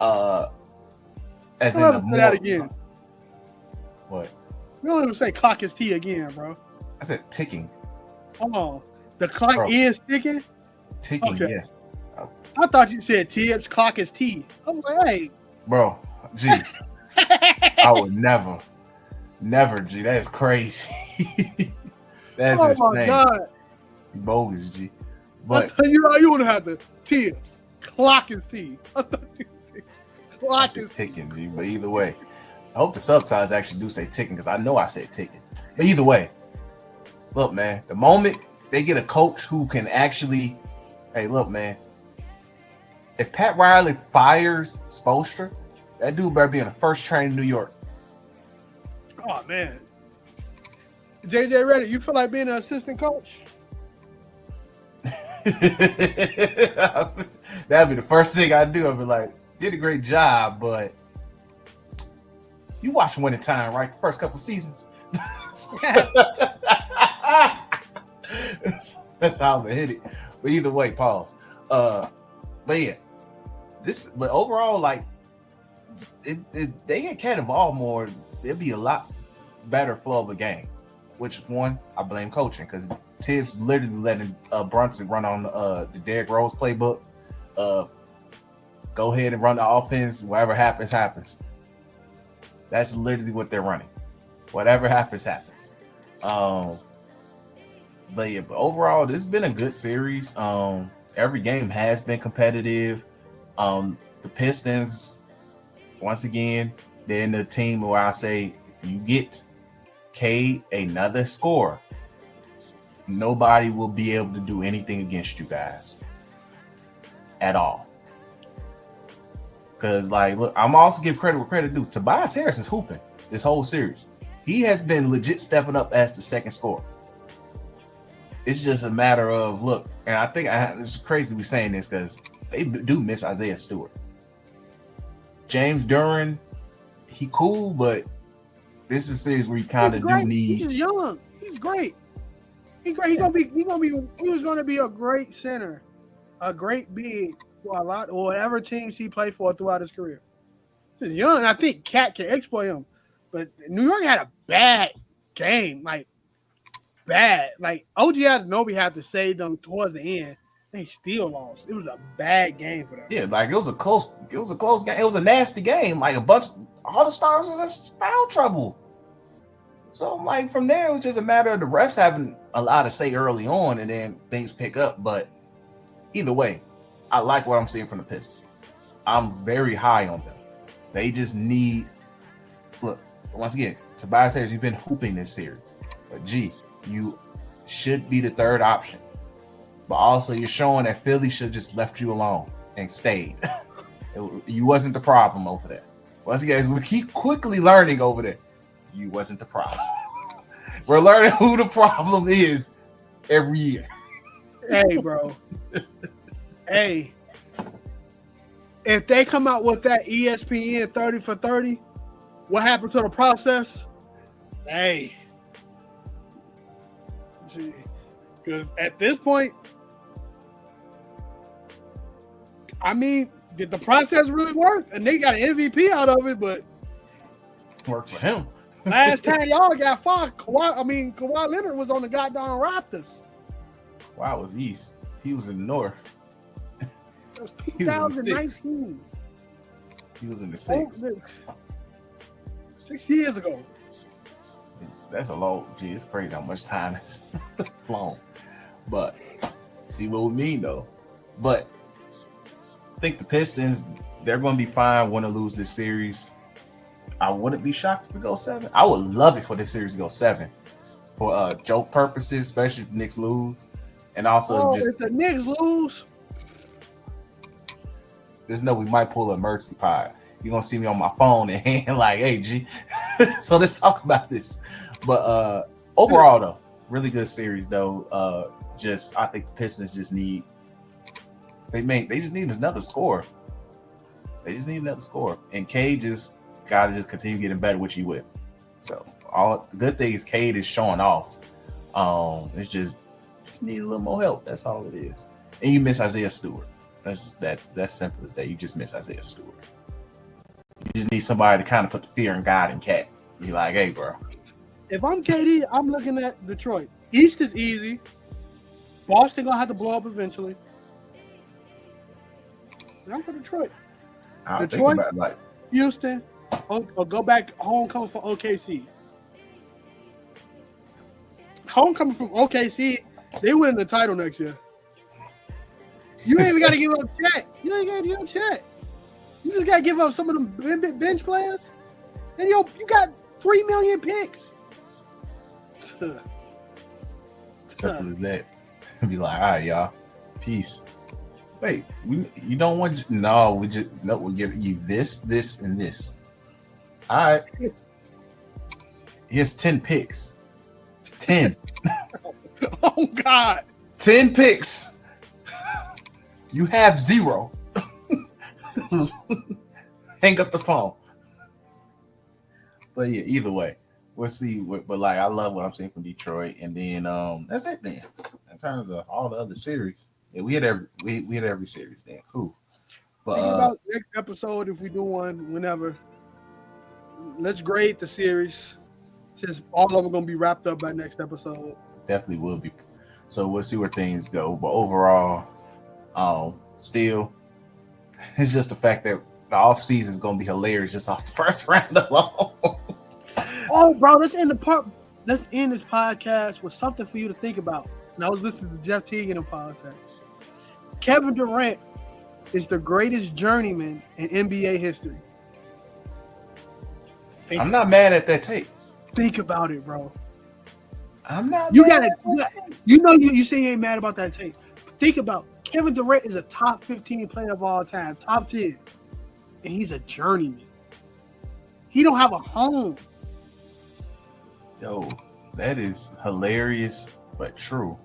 [SPEAKER 1] As in the more,
[SPEAKER 2] that again.
[SPEAKER 1] What?
[SPEAKER 2] You don't even say clock is T again, bro.
[SPEAKER 1] I said ticking.
[SPEAKER 2] Oh, the clock is ticking?
[SPEAKER 1] Ticking, okay. Yes.
[SPEAKER 2] I thought you said Tibbs, clock is T. I was like, hey.
[SPEAKER 1] Bro, G. I would never, G. That is crazy. That's insane. My God. You bogus, G. But
[SPEAKER 2] you want to have the Tibbs, clock is T. I thought you said clock is
[SPEAKER 1] ticking, G. But either way, I hope the subtitles actually do say ticking because I know I said ticking. But either way, look, man, the moment they get a coach who can actually, hey, look, man, if Pat Riley fires Spoelstra, that dude better be on the first train in New York.
[SPEAKER 2] Oh, man. JJ Redick, you feel like being an assistant coach?
[SPEAKER 1] That'd be the first thing I'd do. I'd be like, did a great job, but you watch Winning Time, right? The first couple seasons. That's how I'm gonna hit it. But either way, pause. But yeah, but overall, like, if they get Cat involved more, there'd be a lot better flow of a game. Which is one, I blame coaching because Tibbs literally letting Brunson run on the Derrick Rose playbook. Go ahead and run the offense. Whatever happens, happens. That's literally what they're running. Whatever happens, happens. But overall, this has been a good series. Every game has been competitive. The Pistons, once again, they're in the team where I say, if you get Cade another score, nobody will be able to do anything against you guys at all. Because, like, look, I'm also give credit where credit due. Tobias Harris is hooping this whole series. He has been legit stepping up as the second scorer. It's just a matter of, look, and I think it's crazy to be saying this because they do miss Isaiah Stewart. James Duran, he cool, but this is a series where you kind of do need.
[SPEAKER 2] He's young. He's great. He's great. He was gonna be a great center, a great big for a lot or whatever teams he played for throughout his career. He's young. I think Cat can exploit him, but New York had a bad game, like bad. Like OG Anunoby had to save them towards the end. They still lost. It was a bad game for them.
[SPEAKER 1] Yeah, like it was a close game. It was a nasty game. Like all the stars was in foul trouble. So like from there, it was just a matter of the refs having a lot to say early on, and then things pick up. But either way, I like what I'm seeing from the Pistons. I'm very high on them. They just need. Look, once again, Tobias Harris, you've been hooping this series, but G, you should be the third option. But also, you're showing that Philly should have just left you alone and stayed. You wasn't the problem over there. Once again, as we keep quickly learning over there, you wasn't the problem. We're learning who the problem is every year.
[SPEAKER 2] Hey, bro. Hey. If they come out with that ESPN 30 for 30, what happened to the process? Hey. Gee. Because at this point, I mean, did the process really work? And they got an MVP out of it, but
[SPEAKER 1] Worked for him.
[SPEAKER 2] last time y'all got fucked, Kawhi Leonard was on the goddamn Raptors.
[SPEAKER 1] Wow, was East. He was in the North.
[SPEAKER 2] It was 2019.
[SPEAKER 1] He was in the six.
[SPEAKER 2] 6 years ago.
[SPEAKER 1] That's a long. Gee, it's crazy how much time has flown. But see what we mean though. But I think the Pistons, they're going to be fine. Win or lose this series. I wouldn't be shocked if we go 7. I would love it for this series to go 7 for joke purposes, especially if the Knicks lose, and also
[SPEAKER 2] if the Knicks lose,
[SPEAKER 1] just know we might pull an emergency pod. You're gonna see me on my phone and hand like, "Hey, G." So let's talk about this. But overall, though, really good series though. I think the Pistons just need. They just need another score. They just need another score, and Cade just gotta just continue getting better, which he will. So all the good thing is Cade is showing off. It's just need a little more help. That's all it is. And you miss Isaiah Stewart. That's simple as that. You just miss Isaiah Stewart. You just need somebody to kind of put the fear in God and Cat. Be like, hey, bro.
[SPEAKER 2] If I'm KD, I'm looking at Detroit. East is easy. Boston gonna have to blow up eventually. I'm for Detroit. Detroit, think about Houston, or go back homecoming for OKC. Homecoming from OKC, they win the title next year. You ain't even got to give up Chet. You ain't got to give up Chet. You just got to give up some of them bench players, and you got 3 million picks.
[SPEAKER 1] Simple as that. Be like, all right, y'all, peace. Wait, you don't want? No, we're giving you this, and this. All right. Here's 10 picks. 10.
[SPEAKER 2] Oh God.
[SPEAKER 1] 10 picks. You have 0. Hang up the phone. But yeah, either way, we'll see. But like, I love what I'm seeing from Detroit, and then that's it. Then in terms of all the other series, yeah, we had every series. Then cool. But
[SPEAKER 2] think about next episode if we do one whenever. Let's grade the series since all of them gonna be wrapped up by next episode.
[SPEAKER 1] Definitely will be. So we'll see where things go. But overall, still, it's just the fact that the off season is gonna be hilarious just off the first round alone.
[SPEAKER 2] Oh, bro, let's end this podcast with something for you to think about. And I was listening to Jeff Teague in a podcast. Kevin Durant is the greatest journeyman in NBA history.
[SPEAKER 1] I'm not mad at that take.
[SPEAKER 2] Think about it, bro.
[SPEAKER 1] I'm not.
[SPEAKER 2] You say you ain't mad about that take. Think about Kevin Durant is a top 15 player of all time, top 10, and he's a journeyman. He don't have a home.
[SPEAKER 1] Yo, that is hilarious but true.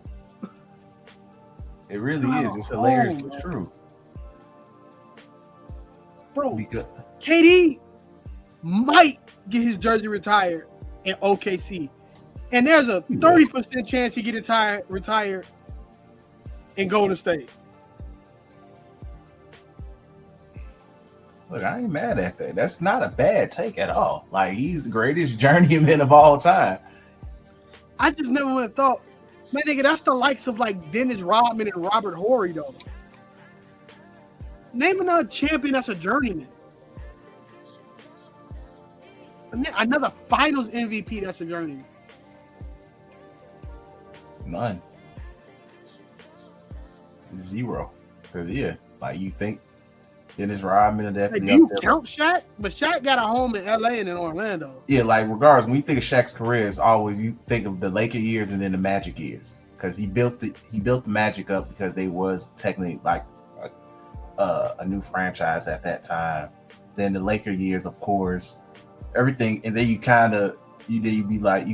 [SPEAKER 1] It really is. It's hilarious but true.
[SPEAKER 2] Bro, KD might get his jersey retired in OKC. And there's a 30% chance he get retired in Golden State.
[SPEAKER 1] Look, I ain't mad at that. That's not a bad take at all. Like, he's the greatest journeyman of all time.
[SPEAKER 2] I just never would have thought, man, nigga, that's the likes of like Dennis Rodman and Robert Horry, though. Name another champion that's a journeyman. Another finals MVP that's a journeyman.
[SPEAKER 1] None. 0. Because, yeah, like you think Dennis Rodman and definitely.
[SPEAKER 2] Like, do you count Shaq? But Shaq got a home in LA and in Orlando.
[SPEAKER 1] Yeah, like regardless, when you think of Shaq's career, it's always you think of the Laker years and then the Magic years. Because he built the Magic up because they was technically like a new franchise at that time. Then the Laker years, of course, everything, and then you'd be like,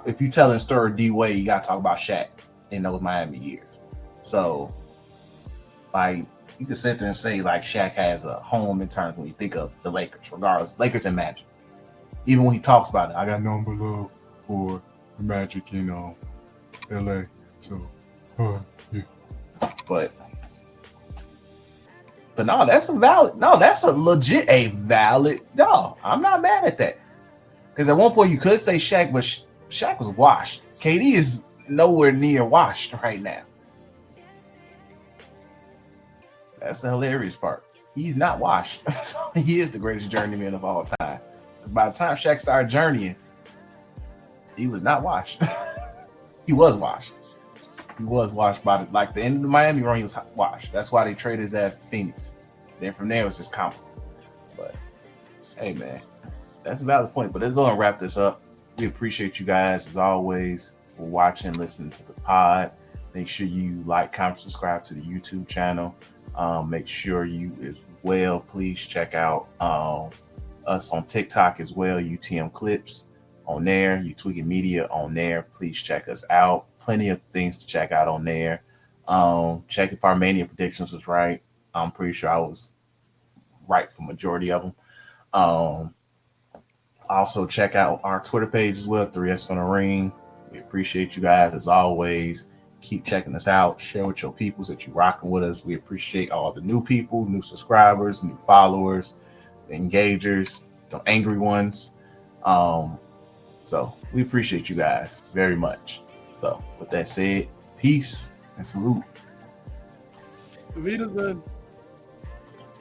[SPEAKER 1] if you telling a story D-Wade, you gotta talk about Shaq in those Miami years. So, like, you can sit there and say like Shaq has a home in terms when you think of the Lakers, regardless, Lakers and Magic. Even when he talks about it, I got nothing but love for the Magic in LA. So, yeah. But no, that's a valid. No, that's a legit a valid. No, I'm not mad at that. Because at one point you could say Shaq, but Shaq was washed. KD is nowhere near washed right now. That's the hilarious part. He's not washed. He is the greatest journeyman of all time. Because by the time Shaq started journeying, he was not washed. He was washed. He was washed by the end of the Miami run. He was washed. That's why they traded his ass to Phoenix. Then from there it was just comical. But hey, man, that's a valid point. But let's go and wrap this up. We appreciate you guys as always for watching, listening to the pod. Make sure you like, comment, subscribe to the YouTube channel. Make sure you as well, please check out us on TikTok as well, UTM Clips on there, You Tweaking Media on there. Please check us out. Plenty of things to check out on there. Check if our Mania predictions was right. I'm pretty sure I was right for majority of them. Also check out our Twitter page as well, 3S on the Ring. We appreciate you guys as always. Keep checking us out. Share with your peoples that you're rocking with us. We appreciate all the new people, new subscribers, new followers, the engagers, the angry ones. So we appreciate you guys very much. So with that said, peace and salute.
[SPEAKER 2] Wiedersehen.